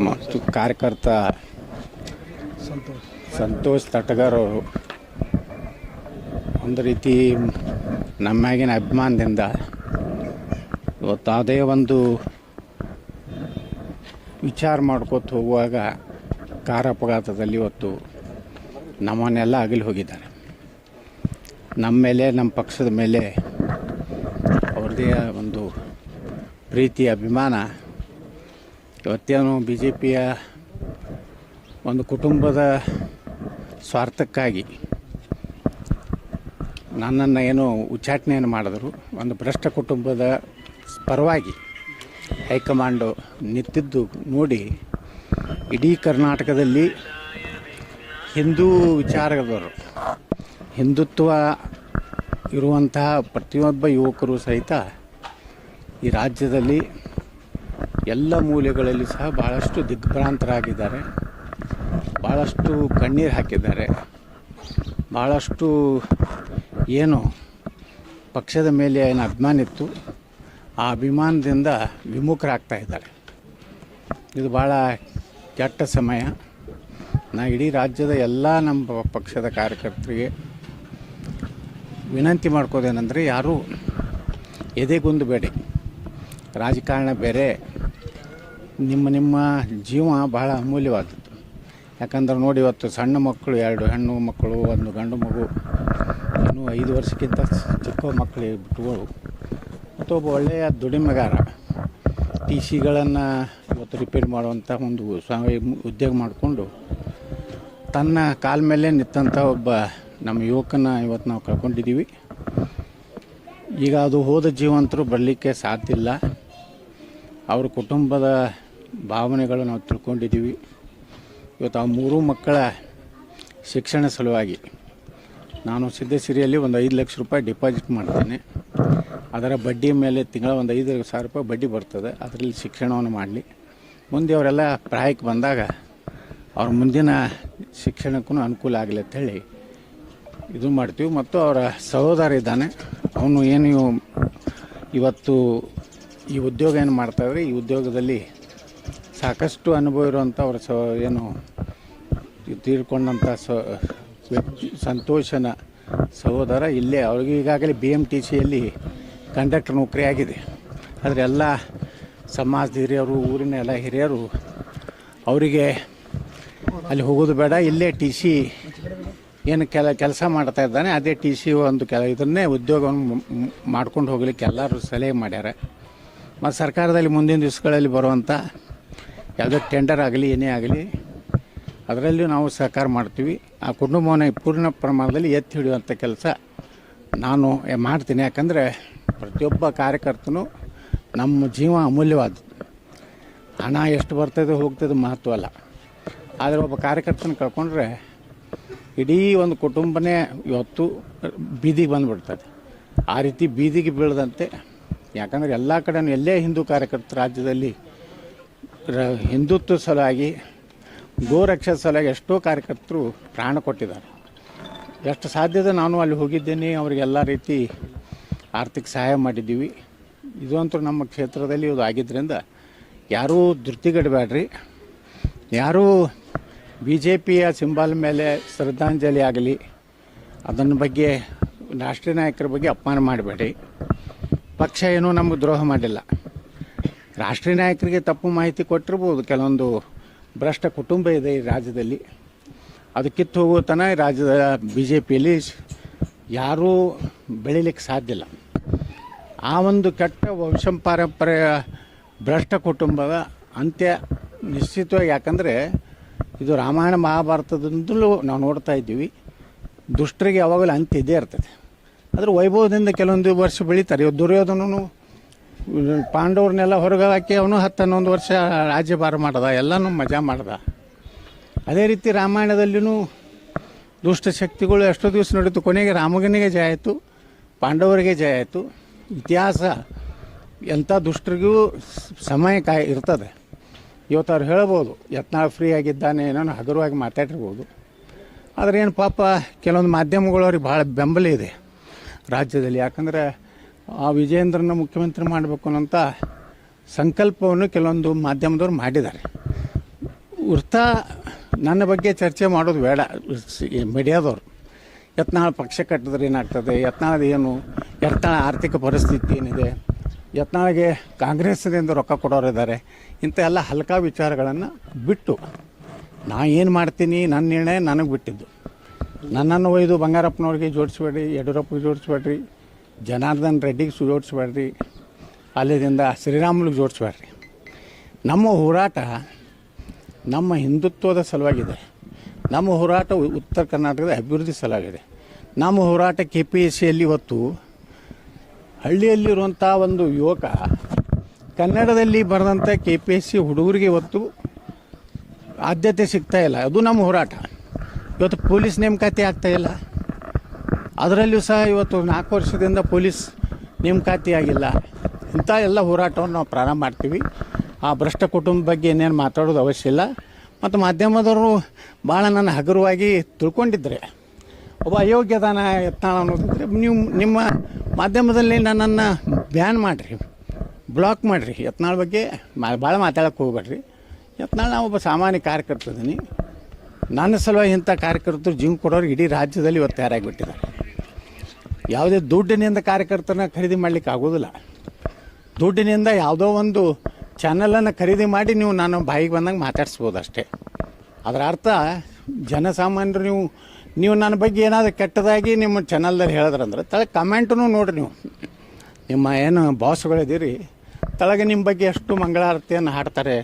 ಮತ್ತು ಕಾರ್ಯಕರ್ತ ಸಂತೋಷ್ ತಟಗಾರ್ ಅವರು ಒಂದು ರೀತಿ ನಮ್ಮಾಗಿನ ಅಭಿಮಾನದಿಂದ ಇವತ್ತು ಅದೇ ಒಂದು ವಿಚಾರ ಮಾಡ್ಕೊತ ಹೋಗುವಾಗ ಕಾರ್ ಅಪಘಾತದಲ್ಲಿ ಇವತ್ತು ನಮ್ಮನ್ನೆಲ್ಲ ಅಗಲಿ ಹೋಗಿದ್ದಾರೆ. ನಮ್ಮ ಮೇಲೆ, ನಮ್ಮ ಪಕ್ಷದ ಮೇಲೆ ಅವ್ರದ್ದೇ ಒಂದು ಪ್ರೀತಿ, ಅಭಿಮಾನ ಇವತ್ತೇನು ಬಿ ಜೆ ಪಿಯ ಒಂದು ಕುಟುಂಬದ ಸ್ವಾರ್ಥಕ್ಕಾಗಿ ನನ್ನನ್ನು ಏನೋ ಉಚ್ಚಾಟನೆಯನ್ನು ಮಾಡಿದ್ರು. ಒಂದು ಭ್ರಷ್ಟ ಕುಟುಂಬದ ಪರವಾಗಿ ಹೈಕಮಾಂಡು ನಿಂತಿದ್ದು ನೋಡಿ ಇಡೀ ಕರ್ನಾಟಕದಲ್ಲಿ ಹಿಂದೂ ವಿಚಾರದವರು, ಹಿಂದುತ್ವ ಇರುವಂತಹ ಪ್ರತಿಯೊಬ್ಬ ಯುವಕರು ಸಹಿತ ಈ ರಾಜ್ಯದಲ್ಲಿ ಎಲ್ಲ ಮೂಲೆಗಳಲ್ಲಿ ಸಹ ಭಾಳಷ್ಟು ದಿಗ್ಭ್ರಾಂತರಾಗಿದ್ದಾರೆ, ಭಾಳಷ್ಟು ಕಣ್ಣೀರು ಹಾಕಿದ್ದಾರೆ, ಭಾಳಷ್ಟು ಏನು ಪಕ್ಷದ ಮೇಲೆ ಏನು ಅಭಿಮಾನ ಇತ್ತು ಆ ಅಭಿಮಾನದಿಂದ ವಿಮುಖರಾಗ್ತಾ ಇದ್ದಾರೆ. ಇದು ಭಾಳ ಕೆಟ್ಟ ಸಮಯ. ನಾ ಇಡೀ ರಾಜ್ಯದ ಎಲ್ಲ ನಮ್ಮ ಪಕ್ಷದ ಕಾರ್ಯಕರ್ತರಿಗೆ ವಿನಂತಿ ಮಾಡ್ಕೋದೇನೆಂದರೆ, ಯಾರೂ ಎದೆಗುಂದಬೇಡಿ. ರಾಜಕಾರಣ ಬೇರೆ, ನಿಮ್ಮ ಜೀವ ಭಾಳ ಅಮೂಲ್ಯವಾದದ್ದು. ಯಾಕಂದ್ರೆ ನೋಡಿ, ಇವತ್ತು ಸಣ್ಣ ಮಕ್ಕಳು, 2 ಹೆಣ್ಣು ಮಕ್ಕಳು, 1 ಗಂಡು ಮಗು, ಇನ್ನೂ 5 ವರ್ಷಕ್ಕಿಂತ ಚಿಕ್ಕ ಮಕ್ಕಳು ಬಿಟ್ಟುಗಳು, ಮತ್ತು ಒಬ್ಬ ಒಳ್ಳೆಯ ದುಡಿಮೆಗಾರ ಟಿ ಸಿಗಳನ್ನು ಇವತ್ತು ರಿಪೇರ್ ಮಾಡುವಂಥ ಒಂದು ಉದ್ಯೋಗ ಮಾಡಿಕೊಂಡು ತನ್ನ ಕಾಲ ಮೇಲೆ ನಿಂತಂಥ ಒಬ್ಬ ನಮ್ಮ ಯುವಕನ ಇವತ್ತು ನಾವು ಕಳ್ಕೊಂಡಿದ್ದೀವಿ. ಈಗ ಅದು ಹೋದ ಜೀವಂತರು ಬರಲಿಕ್ಕೆ ಸಾಧ್ಯ ಇಲ್ಲ. ಅವ್ರ ಕುಟುಂಬದ ಭಾವನೆಗಳು ನಾವು ತಿಳ್ಕೊಂಡಿದ್ದೀವಿ. ಇವತ್ತು ಆ 3 ಮಕ್ಕಳ ಶಿಕ್ಷಣ ಸಲುವಾಗಿ ನಾನು ಸಿದ್ದಸಿರಿಯಲ್ಲಿ ಒಂದು 5 ಲಕ್ಷ ರೂಪಾಯಿ ಡಿಪಾಸಿಟ್ ಮಾಡ್ತೇನೆ. ಅದರ ಬಡ್ಡಿ ಮೇಲೆ ತಿಂಗಳ ಒಂದು 5,000 ರೂಪಾಯಿ ಬಡ್ಡಿ ಬರ್ತದೆ. ಅದರಲ್ಲಿ ಶಿಕ್ಷಣವನ್ನು ಮಾಡಲಿ, ಮುಂದೆ ಅವರೆಲ್ಲ ಪ್ರಾಯಕ್ಕೆ ಬಂದಾಗ ಅವ್ರ ಮುಂದಿನ ಶಿಕ್ಷಣಕ್ಕೂ ಅನುಕೂಲ ಆಗಲಿ ಅಂಥೇಳಿ ಇದು ಮಾಡ್ತೀವಿ. ಮತ್ತು ಅವರ ಸಹೋದರ ಇದ್ದಾನೆ, ಅವನು ಏನು ಇವತ್ತು ಈ ಉದ್ಯೋಗ ಏನು ಮಾಡ್ತಾಯಿದ್ರೆ, ಈ ಉದ್ಯೋಗದಲ್ಲಿ ಸಾಕಷ್ಟು ಅನುಭವ ಇರುವಂಥ ಅವರ ಏನು ತೀರ್ಕೊಂಡಂಥ ಸಂತೋಷನ ಸಹೋದರ ಇಲ್ಲೇ, ಅವ್ರಿಗೆ ಈಗಾಗಲೇ BMTCಯಲ್ಲಿ ಕಂಡಕ್ಟರ್ ನೌಕರಿ ಆಗಿದೆ. ಆದರೆ ಎಲ್ಲ ಸಮಾಜದ ಹಿರಿಯರು, ಊರಿನ ಎಲ್ಲ ಹಿರಿಯರು ಅವರಿಗೆ ಅಲ್ಲಿ ಹೋಗೋದು ಬೇಡ, ಇಲ್ಲೇ TC ಏನು ಕೆಲಸ ಮಾಡ್ತಾ ಇದ್ದಾನೆ ಅದೇ TC ಒಂದು ಇದನ್ನೇ ಉದ್ಯೋಗವನ್ನು ಮಾಡ್ಕೊಂಡು ಹೋಗ್ಲಿಕ್ಕೆ ಎಲ್ಲರೂ ಸಲಹೆ ಮಾಡ್ಯಾರ. ಮತ್ತು ಸರ್ಕಾರದಲ್ಲಿ ಮುಂದಿನ ದಿವಸಗಳಲ್ಲಿ ಬರುವಂಥ ಯಾವುದೇ ಟೆಂಡರ್ ಆಗಲಿ ಏನೇ ಆಗಲಿ ಅದರಲ್ಲಿ ನಾವು ಸಹಕಾರ ಮಾಡ್ತೀವಿ. ಆ ಕುಟುಂಬವನ್ನು ಪೂರ್ಣ ಪ್ರಮಾಣದಲ್ಲಿ ಎತ್ತಿ ಹಿಡಿಯುವಂಥ ಕೆಲಸ ನಾನು ಮಾಡ್ತೀನಿ. ಯಾಕಂದರೆ ಪ್ರತಿಯೊಬ್ಬ ಕಾರ್ಯಕರ್ತನೂ ನಮ್ಮ ಜೀವ ಅಮೂಲ್ಯವಾದದ್ದು. ಹಣ ಎಷ್ಟು ಬರ್ತದೆ ಹೋಗ್ತದೆ ಮಹತ್ವ ಅಲ್ಲ, ಆದರೆ ಒಬ್ಬ ಕಾರ್ಯಕರ್ತನ ಕಳ್ಕೊಂಡ್ರೆ ಇಡೀ ಒಂದು ಕುಟುಂಬನೇ ಇವತ್ತು ಬೀದಿಗೆ ಬಂದುಬಿಡ್ತದೆ. ಆ ರೀತಿ ಬೀದಿಗೆ ಬೀಳದಂತೆ, ಯಾಕಂದರೆ ಎಲ್ಲ ಕಡೆಯೂ ಎಲ್ಲೇ ಹಿಂದೂ ಕಾರ್ಯಕರ್ತ ರಾಜ್ಯದಲ್ಲಿ ಹಿಂದುತ್ವ ಸಲುವಾಗಿ, ಗೋರಕ್ಷೆ ಸಲುವಾಗಿ ಎಷ್ಟೋ ಕಾರ್ಯಕರ್ತರು ಪ್ರಾಣ ಕೊಟ್ಟಿದ್ದಾರೆ. ಎಷ್ಟು ಸಾಧ್ಯದ ನಾನು ಅಲ್ಲಿ ಹೋಗಿದ್ದೇನೆ, ಅವರಿಗೆಲ್ಲ ರೀತಿ ಆರ್ಥಿಕ ಸಹಾಯ ಮಾಡಿದ್ದೀವಿ. ಇದು ಅಂತೂ ನಮ್ಮ ಕ್ಷೇತ್ರದಲ್ಲಿ ಇದು ಆಗಿದ್ದರಿಂದ ಯಾರೂ ಧೃತಿಗೆಡಬೇಡ್ರಿ. ಯಾರೂ BJPಯ ಸಿಂಬಲ್ ಮೇಲೆ ಶ್ರದ್ಧಾಂಜಲಿ ಆಗಲಿ ಅದನ್ನ ಬಗ್ಗೆ ರಾಷ್ಟ್ರೀಯ ನಾಯಕರ ಬಗ್ಗೆ ಅಪಮಾನ ಮಾಡಬೇಡಿ. ಪಕ್ಷ ಏನೂ ನಮಗೆ ದ್ರೋಹ ಮಾಡಿಲ್ಲ. ರಾಷ್ಟ್ರೀಯ ನಾಯಕರಿಗೆ ತಪ್ಪು ಮಾಹಿತಿ ಕೊಟ್ಟಿರ್ಬೋದು. ಕೆಲವೊಂದು ಭ್ರಷ್ಟ ಕುಟುಂಬ ಇದೆ ಈ ರಾಜ್ಯದಲ್ಲಿ, ಅದು ಕಿತ್ತು ಹೋಗೋ ತನಕ ರಾಜ್ಯದ BJPಯಲ್ಲಿ ಯಾರೂ ಬೆಳೀಲಿಕ್ಕೆ ಸಾಧ್ಯ ಇಲ್ಲ. ಆ ಒಂದು ಕೆಟ್ಟ ವಂಶಪಾರಂಪರ್ಯ ಭ್ರಷ್ಟ ಕುಟುಂಬದ ಅಂತ್ಯ ನಿಶ್ಚಿತವಾಗಿ, ಯಾಕಂದರೆ ಇದು ರಾಮಾಯಣ ಮಹಾಭಾರತದಿಂದಲೂ ನಾವು ನೋಡ್ತಾ ಇದ್ದೀವಿ. ದುಷ್ಟರಿಗೆ ಯಾವಾಗಲೂ ಅಂತ್ಯ ಇದ್ದೇ ಇರ್ತದೆ. ಅದರ ವೈಭವದಿಂದ ಕೆಲವೊಂದು ವರ್ಷ ಬೆಳೀತಾರೆ. ಇವಾಗ ದುರ್ಯೋಧನನು ಪಾಂಡವ್ರನ್ನೆಲ್ಲ ಹೊರಗೆ ಹಾಕಿ ಅವನು 10-11 ವರ್ಷ ರಾಜ್ಯಭಾರ ಮಾಡ್ದ, ಎಲ್ಲನೂ ಮಜಾ ಮಾಡ್ದ. ಅದೇ ರೀತಿ ರಾಮಾಯಣದಲ್ಲಿಯೂ ದುಷ್ಟ ಶಕ್ತಿಗಳು ಎಷ್ಟೋ ದಿವಸ ನಡೀತು, ಕೊನೆಗೆ ರಾಮನಿಗೆ ಜಯ ಆಯಿತು, ಪಾಂಡವರಿಗೆ ಜಯ ಆಯಿತು. ಇತಿಹಾಸ ಎಂಥ ದುಷ್ಟರಿಗೂ ಸಮಯ ಇರ್ತದೆ. ಇವತ್ತು ಅವ್ರು ಹೇಳ್ಬೋದು ಯತ್ನಾಳ್ ಫ್ರೀ ಆಗಿದ್ದಾನೆ, ಏನೋ ಹಗುರವಾಗಿ ಮಾತಾಡಿರ್ಬೋದು. ಆದರೆ ಏನು ಪಾಪ ಕೆಲವೊಂದು ಮಾಧ್ಯಮಗಳು ಅವ್ರಿಗೆ ಭಾಳ ಬೆಂಬಲ ಇದೆ ರಾಜ್ಯದಲ್ಲಿ. ಯಾಕಂದರೆ ಆ ವಿಜಯೇಂದ್ರನ ಮುಖ್ಯಮಂತ್ರಿ ಮಾಡಬೇಕು ಅನ್ನೋಂಥ ಸಂಕಲ್ಪವನ್ನು ಕೆಲವೊಂದು ಮಾಧ್ಯಮದವ್ರು ಮಾಡಿದ್ದಾರೆ. ವೃತ್ತ ನನ್ನ ಬಗ್ಗೆ ಚರ್ಚೆ ಮಾಡೋದು ಬೇಡ. ಮೀಡಿಯಾದವರು ಯತ್ನಾಳ್ ಪಕ್ಷ ಕಟ್ಟಿದ್ರೆ ಏನಾಗ್ತದೆ, ಯತ್ನಾಳದ ಏನು, ಯತ್ನಾಳ ಆರ್ಥಿಕ ಪರಿಸ್ಥಿತಿ ಏನಿದೆ, ಯತ್ನಾಳಿಗೆ ಕಾಂಗ್ರೆಸ್ನಿಂದ ರೊಕ್ಕ ಕೊಡೋರಿದ್ದಾರೆ, ಇಂಥ ಎಲ್ಲ ಹಲ್ಕಾ ವಿಚಾರಗಳನ್ನು ಬಿಟ್ಟು ನಾ ಏನು ಮಾಡ್ತೀನಿ, ನನ್ನ ನಿರ್ಣಯ ನನಗೆ ಬಿಟ್ಟಿದ್ದು. ನನ್ನನ್ನು ಒಯ್ದು ಬಂಗಾರಪ್ಪನವ್ರಿಗೆ ಜೋಡಿಸ್ಬೇಡ್ರಿ, ಯಡಿಯೂರಪ್ಪಗೆ ಜೋಡಿಸ್ಬೇಡ್ರಿ, ಜನಾರ್ದನ್ ರೆಡ್ಡಿಗೆ ಜೋಡಿಸ್ಬೇಡ್ರಿ, ಅಲ್ಲಿಂದ ಶ್ರೀರಾಮುಲಿಗೆ ಜೋಡಿಸ್ಬೇಡ್ರಿ. ನಮ್ಮ ಹೋರಾಟ ನಮ್ಮ ಹಿಂದುತ್ವದ ಸಲುವಾಗಿದೆ. ನಮ್ಮ ಹೋರಾಟ ಉತ್ತರ ಕರ್ನಾಟಕದ ಅಭಿವೃದ್ಧಿ ಸಲುವಾಗಿದೆ. ನಮ್ಮ ಹೋರಾಟ KPSCಯಲ್ಲಿ ಇವತ್ತು ಹಳ್ಳಿಯಲ್ಲಿರುವಂಥ ಒಂದು ಯುವಕ ಕನ್ನಡದಲ್ಲಿ ಬರೆದಂಥ KPSC ಹುಡುಗರಿಗೆ ಇವತ್ತು ಆದ್ಯತೆ ಸಿಗ್ತಾ ಇಲ್ಲ. ಅದು ನಮ್ಮ ಹೋರಾಟ. ಇವತ್ತು ಪೊಲೀಸ್ ನೇಮಕಾತಿ ಆಗ್ತಾಯಿಲ್ಲ. ಅದರಲ್ಲಿಯೂ ಸಹ ಇವತ್ತು 4 ವರ್ಷದಿಂದ ಪೊಲೀಸ್ ನೇಮಕಾತಿ ಆಗಿಲ್ಲ. ಇಂಥ ಎಲ್ಲ ಹೋರಾಟವನ್ನು ನಾವು ಪ್ರಾರಂಭ ಮಾಡ್ತೀವಿ. ಆ ಭ್ರಷ್ಟ ಕುಟುಂಬ ಬಗ್ಗೆ ಏನೇನು ಮಾತಾಡೋದು ಅವಶ್ಯ ಇಲ್ಲ. ಮತ್ತು ಮಾಧ್ಯಮದವರು ಭಾಳ ನನ್ನ ಹಗುರವಾಗಿ ತಿಳ್ಕೊಂಡಿದ್ರೆ, ಒಬ್ಬ ಅಯೋಗ್ಯದಾನ ಯತ್ನಾಳ ಅನ್ನೋದಿದ್ರೆ ನೀವು ನಿಮ್ಮ ಮಾಧ್ಯಮದಲ್ಲಿ ನನ್ನನ್ನು ಬ್ಯಾನ್ ಮಾಡಿರಿ, ಬ್ಲಾಕ್ ಮಾಡಿರಿ. ಯತ್ನಾಳ್ ಬಗ್ಗೆ ಭಾಳ ಮಾತಾಡೋಕ್ಕೆ ಹೋಗ್ಬೇಡ್ರಿ. ಯತ್ನಾಳ್ ನಾವು ಒಬ್ಬ ಸಾಮಾನ್ಯ ಕಾರ್ಯಕರ್ತದೀನಿ. ನನ್ನ ಸಲುವಾಗಿ ಇಂಥ ಕಾರ್ಯಕರ್ತರು ಜೀವ ಕೊಡೋರು ಇಡೀ ರಾಜ್ಯದಲ್ಲಿ ಇವತ್ತು ತಯಾರಾಗಿಬಿಟ್ಟಿದ್ದಾರೆ. ಯಾವುದೇ ದುಡ್ಡಿನಿಂದ ಕಾರ್ಯಕರ್ತರನ್ನ ಖರೀದಿ ಮಾಡಲಿಕ್ಕೆ ಆಗೋದಿಲ್ಲ. ದುಡ್ಡಿನಿಂದ ಯಾವುದೋ ಒಂದು ಚಾನಲನ್ನು ಖರೀದಿ ಮಾಡಿ ನಾನು ಬಾಯಿಗೆ ಬಂದಂಗೆ ಮಾತಾಡಿಸ್ಬೋದು ಅಷ್ಟೇ. ಅದರ ಅರ್ಥ ಜನಸಾಮಾನ್ಯರು ನೀವು ನನ್ನ ಬಗ್ಗೆ ಏನಾದರೂ ಕೆಟ್ಟದಾಗಿ ನಿಮ್ಮ ಚಾನಲ್ದಲ್ಲಿ ಹೇಳಿದ್ರಂದ್ರೆ ತಳಗೆ ಕಮೆಂಟೂ ನೋಡಿರಿ. ನೀವು ನಿಮ್ಮ ಏನು ಬಾಸ್ಗಳಿದ್ದೀರಿ, ತಳಗೆ ನಿಮ್ಮ ಬಗ್ಗೆ ಎಷ್ಟು ಮಂಗಳಾರತಿಯನ್ನು ಹಾಡ್ತಾರೆ,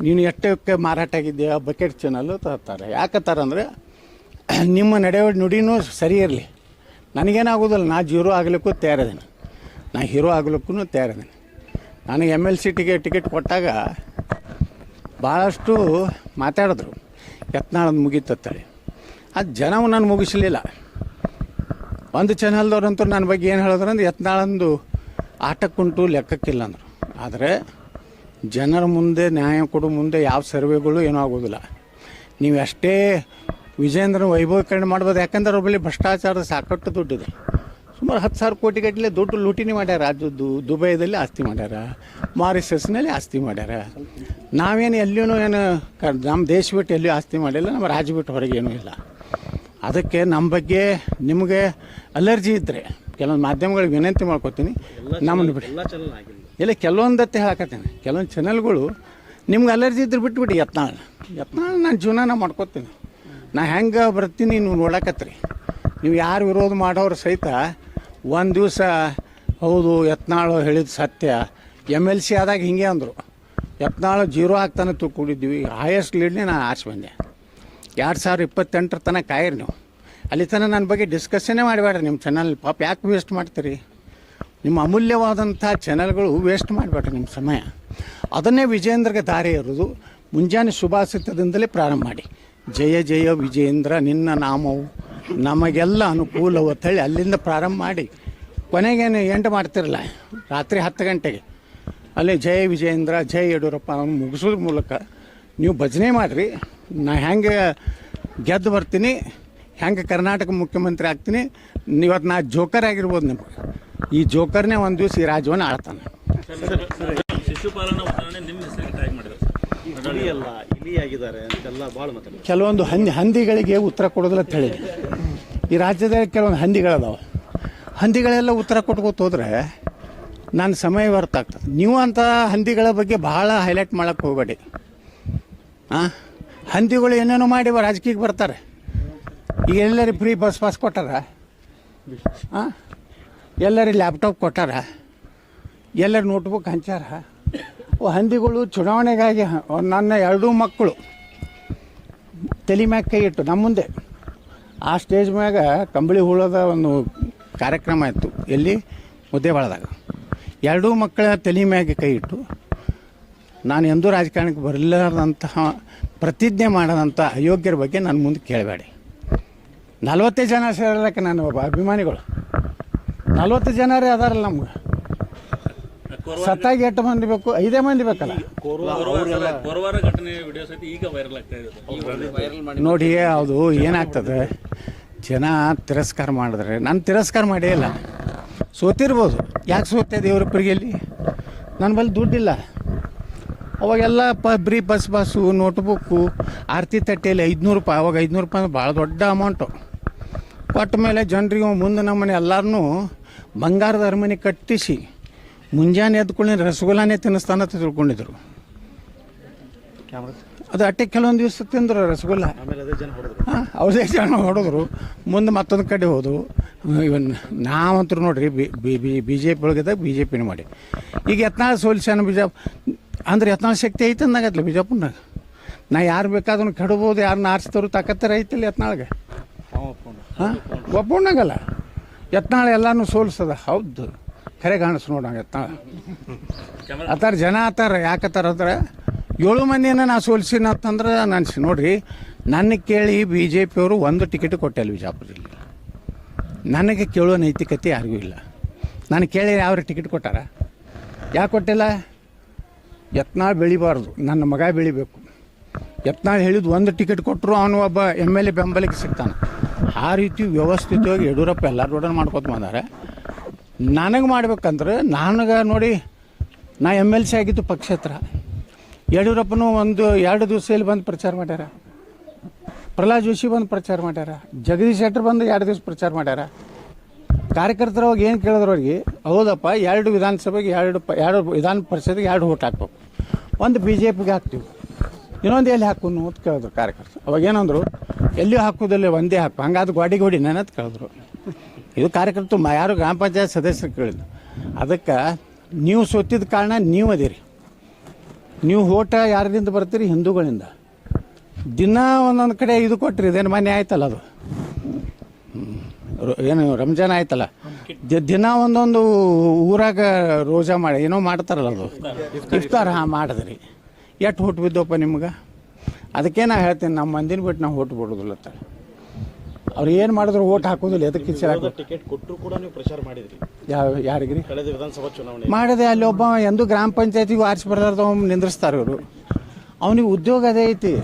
ನೀನು ಎಷ್ಟಕ್ಕೆ ಮಾರಾಟ ಆಗಿದ್ದೀಯ ಬಕೆಟ್ ಚಾನಲ್ಲು ತರ್ತಾರೆ. ಯಾಕತ್ತಾರಂದರೆ ನಿಮ್ಮ ನುಡಿನೂ ಸರಿ ಇರಲಿ. ನನಗೇನಾಗೋದಿಲ್ಲ, ನಾ ಜೀರೋ ಆಗಲಿಕ್ಕೂ ತಯಾರಿದ್ದೀನಿ, ನಾ ಹೀರೋ ಆಗಲಿಕ್ಕೂ ತಯಾರಿದ್ದೀನಿ. ನನಗೆ MLC ಟಿಕೆಟ್ ಕೊಟ್ಟಾಗ ಭಾಳಷ್ಟು ಮಾತಾಡಿದ್ರು, ಯತ್ನಾಳದ್ದು ಮುಗೀತತ್ತೇಳಿ. ಅದು ಜನವು ನಾನು ಮುಗಿಸಲಿಲ್ಲ. ಒಂದು ಚಾನಲ್ದವ್ರಂತೂ ನನ್ನ ಬಗ್ಗೆ ಏನು ಹೇಳಿದ್ರು ಅಂದ್ರೆ ಯತ್ನಾಳಂದು ಆಟಕ್ಕುಂಟು ಲೆಕ್ಕಕ್ಕಿಲ್ಲ ಅಂದರು. ಆದರೆ ಜನರ ಮುಂದೆ ನ್ಯಾಯ ಕೊಡೋ ಮುಂದೆ ಯಾವ ಸರ್ವೆಗಳು ಏನೂ ಆಗೋದಿಲ್ಲ. ನೀವು ಅಷ್ಟೇ ವಿಜೇಂದ್ರನ ವೈಭವೀಕರಣ ಮಾಡ್ಬೋದು. ಯಾಕಂದ್ರೆ ಅವ್ರ ಬಳಿ ಭ್ರಷ್ಟಾಚಾರದ ಸಾಕಷ್ಟು ದುಡ್ಡಿದೆ. ಸುಮಾರು 10,000 ಕೋಟಿ ಗಟ್ಟಲೆ ದುಡ್ಡು ಲೂಟಿನಿ ಮಾಡ್ಯಾರ. ರಾಜ್ಯದ್ದು ದುಬೈದಲ್ಲಿ ಆಸ್ತಿ ಮಾಡ್ಯಾರ, ಮಾರಿಷಸ್ನಲ್ಲಿ ಆಸ್ತಿ ಮಾಡ್ಯಾರ. ನಾವೇನು ಎಲ್ಲಿಯೂ ಏನು ನಮ್ಮ ದೇಶ ಬಿಟ್ಟು ಎಲ್ಲಿಯೂ ಆಸ್ತಿ ಮಾಡಿಲ್ಲ, ನಮ್ಮ ರಾಜ್ಯ ಬಿಟ್ಟು ಹೊರಗೆ ಏನೂ ಇಲ್ಲ. ಅದಕ್ಕೆ ನಮ್ಮ ಬಗ್ಗೆ ನಿಮಗೆ ಅಲರ್ಜಿ ಇದ್ದರೆ ಕೆಲವೊಂದು ಮಾಧ್ಯಮಗಳಿಗೆ ವಿನಂತಿ ಮಾಡ್ಕೊತೀನಿ, ನಮ್ಮನ್ನು ಬಿಡಿ. ಇಲ್ಲ, ಕೆಲವೊಂದತ್ತೆ ಹೇಳಕತ್ತೀನಿ, ಕೆಲವೊಂದು ಚಾನಲ್ಗಳು ನಿಮ್ಗೆ ಅಲರ್ಜಿ ಇದ್ರೆ ಬಿಟ್ಬಿಡಿ. ಯತ್ನಾಳ್ ನಾನು ಜೀವನ ಮಾಡ್ಕೊತೀನಿ. ನಾ ಹೆಂಗೆ ಬರ್ತೀನಿ ನೀವು ನೋಡಕತ್ರಿ. ನೀವು ಯಾರು ವಿರೋಧ ಮಾಡೋರು ಸಹಿತ ಒಂದು ದಿವಸ ಹೌದು ಯತ್ನಾಳು ಹೇಳಿದ ಸತ್ಯ, MLC ಆದಾಗ ಹಿಂಗೆ ಅಂದರು, ಯತ್ನಾಳು ಜೀರೋ ಆಗ್ತಾನೆ ಕೂಡಿದ್ವಿ. ಹೈಯೆಸ್ಟ್ ಲೀಡ್ನೇ ನಾನು ಆರ್ಸಿ ಬಂದೆ. 2028 ತನಕ ಕಾಯಿರಿ ನೀವು. ಅಲ್ಲಿ ತನಕ ನನ್ನ ಬಗ್ಗೆ ಡಿಸ್ಕಷನ್ನೇ ಮಾಡಬೇಡ್ರಿ ನಿಮ್ಮ ಚಾನಲ್. ಪಾಪ ಯಾಕೆ ವೇಸ್ಟ್ ಮಾಡ್ತೀರಿ? ನಿಮ್ಮ ಅಮೂಲ್ಯವಾದಂಥ ಚಾನಲ್ಗಳು ವೇಸ್ಟ್ ಮಾಡಬೇಡ್ರಿ ನಿಮ್ಮ ಸಮಯ. ಅದನ್ನೇ ವಿಜೇಂದ್ರಗೆ ದಾರಿ ಇರೋದು. ಮುಂಜಾನೆ ಶುಭಾಷಿತದಿಂದಲೇ ಪ್ರಾರಂಭ ಮಾಡಿ. ಜಯ ಜಯ ವಿಜೇಂದ್ರ ನಿನ್ನ ನಾಮವು ನಮಗೆಲ್ಲ ಅನುಕೂಲವು ಅಂತೇಳಿ ಅಲ್ಲಿಂದ ಪ್ರಾರಂಭ ಮಾಡಿ ಕೊನೆಗೇನು ಎಂಡ್ ಮಾಡ್ತಿರಲ್ಲ, ರಾತ್ರಿ 10 ಗಂಟೆಗೆ ಅಲ್ಲಿ ಜಯ ವಿಜೇಂದ್ರ ಜಯ ಯಡಿಯೂರಪ್ಪ ಅವನು ಮುಗಿಸೋದ್ರ ಮೂಲಕ ನೀವು ಭಜನೆ ಮಾಡಿರಿ. ನಾ ಹೆಂಗೆ ಗೆದ್ದು ಬರ್ತೀನಿ, ಹೆಂಗೆ ಕರ್ನಾಟಕ ಮುಖ್ಯಮಂತ್ರಿ ಆಗ್ತೀನಿ. ಇವತ್ತು ನಾ ಜೋಕರ್ ಆಗಿರ್ಬೋದು. ನಿಮಗೆ ಈ ಜೋಕರ್ನೇ ಒಂದು ದಿವಸ ಈ ರಾಜ್ಯವನ್ನು ಆಳ್ತಾನೆ. ಕೆಲವೊಂದು ಹಂದಿಗಳಿಗೆ ಉತ್ತರ ಕೊಡೋದಿಲ್ಲ ಅಂತ ಹೇಳಿ ಈ ರಾಜ್ಯದಲ್ಲಿ ಕೆಲವೊಂದು ಹಂದಿಗಳದಾವೆ. ಹಂದಿಗಳೆಲ್ಲ ಉತ್ತರ ಕೊಟ್ಕೋತ ಹೋದರೆ ನನ್ನ ಸಮಯ ವ್ಯರ್ಥ ಆಗ್ತದೆ. ನೀವು ಅಂಥ ಹಂದಿಗಳ ಬಗ್ಗೆ ಭಾಳ ಹೈಲೈಟ್ ಮಾಡೋಕ್ಕೆ ಹೋಗಬೇಡಿ. ಹಂದಿಗಳು ಏನೇನೋ ಮಾಡಿ ರಾಜಕೀಯಕ್ಕೆ ಬರ್ತಾರೆ. ಈಗ ಎಲ್ಲರಿಗೆ ಫ್ರೀ ಬಸ್ ಪಾಸ್ ಕೊಟ್ಟಾರ, ಎಲ್ಲರಿಗೆ ಲ್ಯಾಪ್ಟಾಪ್ ಕೊಟ್ಟಾರ, ಎಲ್ಲರ ನೋಟ್ಬುಕ್ ಹಂಚಾರ. ಹಂದಿಗಳು ಚುನಾವಣೆಗಾಗಿ ನನ್ನ 2 ಮಕ್ಕಳು ತಲೆ ಮ್ಯಾಗ ಕೈ ಇಟ್ಟು ನಮ್ಮ ಮುಂದೆ ಆ ಸ್ಟೇಜ್ ಮ್ಯಾಗ ಕಂಬಳಿ ಹೂಳದ ಒಂದು ಕಾರ್ಯಕ್ರಮ ಇತ್ತು, ಎಲ್ಲಿ ಮುದ್ದೇಬಾಳದಾಗ. 2 ಮಕ್ಕಳ ತಲೆ ಮ್ಯಾಗೆ ಕೈ ಇಟ್ಟು ನಾನು ಎಂದೂ ರಾಜಕಾರಣಕ್ಕೆ ಬರಲಾರ್ದಂತಹ ಪ್ರತಿಜ್ಞೆ ಮಾಡದಂಥ ಅಯೋಗ್ಯರ ಬಗ್ಗೆ ನನ್ನ ಮುಂದೆ ಕೇಳಬೇಡಿ. 40 ಜನ ಸೇರಲಿಕ್ಕೆ ನಾನು ಒಬ್ಬ ಅಭಿಮಾನಿಗಳು 40 ಜನರೇ ಅದಾರಲ್ಲ. ನಮ್ಗೆ ಸತ್ತಾಗಿ 8 ಮಂದಿ ಬೇಕು, 5 ಮಂದಿ ಬೇಕಲ್ಲ. ನೋಡಿ ಅದು ಏನಾಗ್ತದೆ, ಜನ ತಿರಸ್ಕಾರ ಮಾಡಿದ್ರೆ ನಾನು ತಿರಸ್ಕಾರ ಮಾಡೇ ಇಲ್ಲ. ಸೋತಿರ್ಬೋದು. ಯಾಕೆ ಸೋತೆ ದೇವ್ರ ಪ್ರಿಯಲ್ಲಿ ನನ್ನ ಬಳಿ ದುಡ್ಡಿಲ್ಲ. ಅವಾಗೆಲ್ಲ ಬರೀ ಬಸ್ಸು ನೋಟ್ಬುಕ್ಕು ಆರತಿ ತಟ್ಟೆಯಲ್ಲಿ 500 ರೂಪಾಯಿ. ಅವಾಗ 500 ರೂಪಾಯಿ ಅಂದ್ರೆ ಭಾಳ ದೊಡ್ಡ ಅಮೌಂಟು. ಕೊಟ್ಟ ಮೇಲೆ ಜನರಿಗೆ ಮುಂದೆ ನಮ್ಮನೆ ಎಲ್ಲರೂ ಬಂಗಾರದ ಅರಮನೆ ಕಟ್ಟಿಸಿ ಮುಂಜಾನೆ ಎದ್ಕೊಳ್ಳಿ ರಸಗುಲ್ಲಾನೇ ತಿನ್ನಿಸ್ತಾನೆ ಅಂತ ತಿಳ್ಕೊಂಡಿದ್ರು. ಅದು ಅಟ್ಟೆ ಕೆಲವೊಂದು ದಿವಸ ತಿಂದರು ರಸಗುಲ್ಲ. ಹಾಂ, ಅವರೇ ಜನ ಹೊಡೆದ್ರು. ಮುಂದೆ ಮತ್ತೊಂದು ಕಡೆ ಹೋದವು. ಇವನ್ ನಾವಂತೂ ನೋಡ್ರಿ BJP ಒಳಗಿದ್ದಾಗ BJP ಮಾಡಿ ಈಗ ಯತ್ನಾಳ ಸೋಲ್ಸ್ಯಾನ ಅಂದ್ರೆ ಯತ್ನಾಳ ಶಕ್ತಿ ಐತೆ ಅಂದಾಗತ್ಲ ಬಿಜಾಪುರ್ನಾಗ. ನಾ ಯಾರು ಬೇಕಾದ್ರೂ ಕೆಡಬೋದು, ಯಾರನ್ನ ಆರಿಸ್ತವ್ರು ತಾಕತ್ತರ ಐತಿಲ್ಲ ಯತ್ನಾಳ್ಗೆ. ಹಾಂ, ಒಪ್ಪಣ್ಣಾಗಲ್ಲ. ಯತ್ನಾಳ ಎಲ್ಲಾನು ಸೋಲ್ಸದ. ಹೌದು, ಖರೆ ಕಾಣಿಸ್ ನೋಡ ಯತ್ನಾಳ ಆತಾರ ಜನ ಆತಾರ. ಯಾಕತ್ತಾರ ಅಂದ್ರೆ 7 ಮಂದಿನ ನಾ ಸೋಲ್ಸಿನ ಅಂತಂದ್ರೆ ನಾನು ನೋಡ್ರಿ, ನನ್ನ ಕೇಳಿ BJP ಅವರು 1 ಟಿಕೆಟ್ ಕೊಟ್ಟಿಲ್ಲ ಬಿಜಾಪುರ ಜಿಲ್ಲೆ. ನನಗೆ ಕೇಳೋ ನೈತಿಕತೆ ಯಾರಿಗೂ ಇಲ್ಲ. ನಾನು ಕೇಳಿ ಯಾವ ಟಿಕೆಟ್ ಕೊಟ್ಟಾರ? ಯಾಕೆ ಕೊಟ್ಟಿಲ್ಲ? ಯತ್ನಾಳ್ ಬೆಳಿಬಾರ್ದು, ನನ್ನ ಮಗ ಬೆಳಿಬೇಕು. ಯತ್ನಾಳ್ ಹೇಳಿದ್ದು 1 ಟಿಕೆಟ್ ಕೊಟ್ಟರು ಅವನು ಒಬ್ಬ MLA ಬೆಂಬಲಕ್ಕೆ ಸಿಗ್ತಾನೆ. ಆ ರೀತಿ ವ್ಯವಸ್ಥಿತವಾಗಿ ಯಡಿಯೂರಪ್ಪ ಎಲ್ಲರೂ ರೋಡನ್ನು ಮಾಡ್ಕೊತ ಬಂದಾರೆ. ನನಗೆ ಮಾಡ್ಬೇಕಂದ್ರೆ ನನಗೆ ನೋಡಿ, ನಾ MLC ಆಗಿದ್ದು ಪಕ್ಷೇತರ. ಯಡಿಯೂರಪ್ಪನೂ 1-2 ದಿವಸ ಇಲ್ಲಿ ಬಂದು ಪ್ರಚಾರ ಮಾಡ್ಯಾರ. ಪ್ರಹ್ಲಾದ್ ಜೋಶಿ ಬಂದು ಪ್ರಚಾರ ಮಾಡ್ಯಾರ. ಜಗದೀಶ್ ಶೆಟ್ಟರ್ ಬಂದು 2 ದಿವಸ ಪ್ರಚಾರ ಮಾಡ್ಯಾರ. ಕಾರ್ಯಕರ್ತರು ಅವಾಗ ಏನು ಕೇಳಿದ್ರು ಅವ್ರಿಗೆ, ಹೌದಪ್ಪ 2 ವಿಧಾನಸಭೆಗೆ 2 ವಿಧಾನ ಪರಿಷತ್ಗೆ 2 ಓಟ್ ಹಾಕ್ಬೇಕು, ಒಂದು BJPಗೆ ಹಾಕ್ತೀವಿ, ಇನ್ನೊಂದು ಎಲ್ಲಿ ಹಾಕು ಅಂತ ಕೇಳಿದ್ರು ಕಾರ್ಯಕರ್ತರು. ಅವಾಗ ಏನಂದ್ರು, ಎಲ್ಲಿಯೂ ಹಾಕೋದಿಲ್ಲ, ಒಂದೇ ಹಾಕು. ಹಂಗಾದ್ರೆ ಗೋಡಿ ನನ್ನದು ಕೇಳಿದ್ರು. ಇದು ಕಾರ್ಯಕರ್ತರು ಯಾರು ಗ್ರಾಮ ಪಂಚಾಯತ್ ಸದಸ್ಯರು ಕೇಳಿದ್ರು. ಅದಕ್ಕೆ ನೀವು ಸೋತಿದ್ದ ಕಾರಣ ನೀವು ಅದೀರಿ. ನೀವು ಓಟ ಯಾರಿಂದ ಬರ್ತೀರಿ? ಹಿಂದೂಗಳಿಂದ. ದಿನ ಒಂದೊಂದು ಕಡೆ ಇದು ಕೊಟ್ರಿ. ಇದೇನು ಮಾನ್ಯ ಆಯ್ತಲ್ಲ, ಅದು ಏನು ರಂಜಾನ್ ಆಯ್ತಲ್ಲ, ದಿನ ಒಂದೊಂದು ಊರಾಗ ರೋಜಾ ಮಾಡಿ ಏನೋ ಮಾಡ್ತಾರಲ್ಲ, ಅದು ಇಫ್ತಾರ್. ಹಾಂ, ಮಾಡಿದ್ರಿ. ಎಷ್ಟು ಓಟ್ ಬಿದ್ದವಪ್ಪ ನಿಮ್ಗೆ? ಅದಕ್ಕೆ ನಾ ಹೇಳ್ತೀನಿ, ನಮ್ಮ ಮಂದಿನ ಬಿಟ್ಟು ನಾವು ಓಟ್ ಬಿಡೋದಿಲ್ಲ. ಅವ್ರು ಏನು ಮಾಡಿದ್ರು ಓಟ್ ಹಾಕೋದಿಲ್ಲ. ಎದಕ್ಕೆ ಟಿಕೆಟ್ ಕೊಟ್ಟರು ಕೂಡ ನೀವು ಪ್ರಚಾರ ಮಾಡಿದ್ರಿ. ಯಾರಿಗ್ರಿ? ಕಳೆದ ವಿಧಾನಸಭಾ ಚುನಾವಣೆ ಮಾಡಿದೆ. ಅಲ್ಲಿ ಒಬ್ಬ ಎಂದು ಗ್ರಾಮ ಪಂಚಾಯತಿಗೂ ಆರಿಸಿ ಬರ್ಲಾರ್ದ ನಿಂದ್ರಿಸ್ತಾರೆ ಇವರು. ಅವನಿಗೆ ಉದ್ಯೋಗ ಅದೇ ಐತಿ.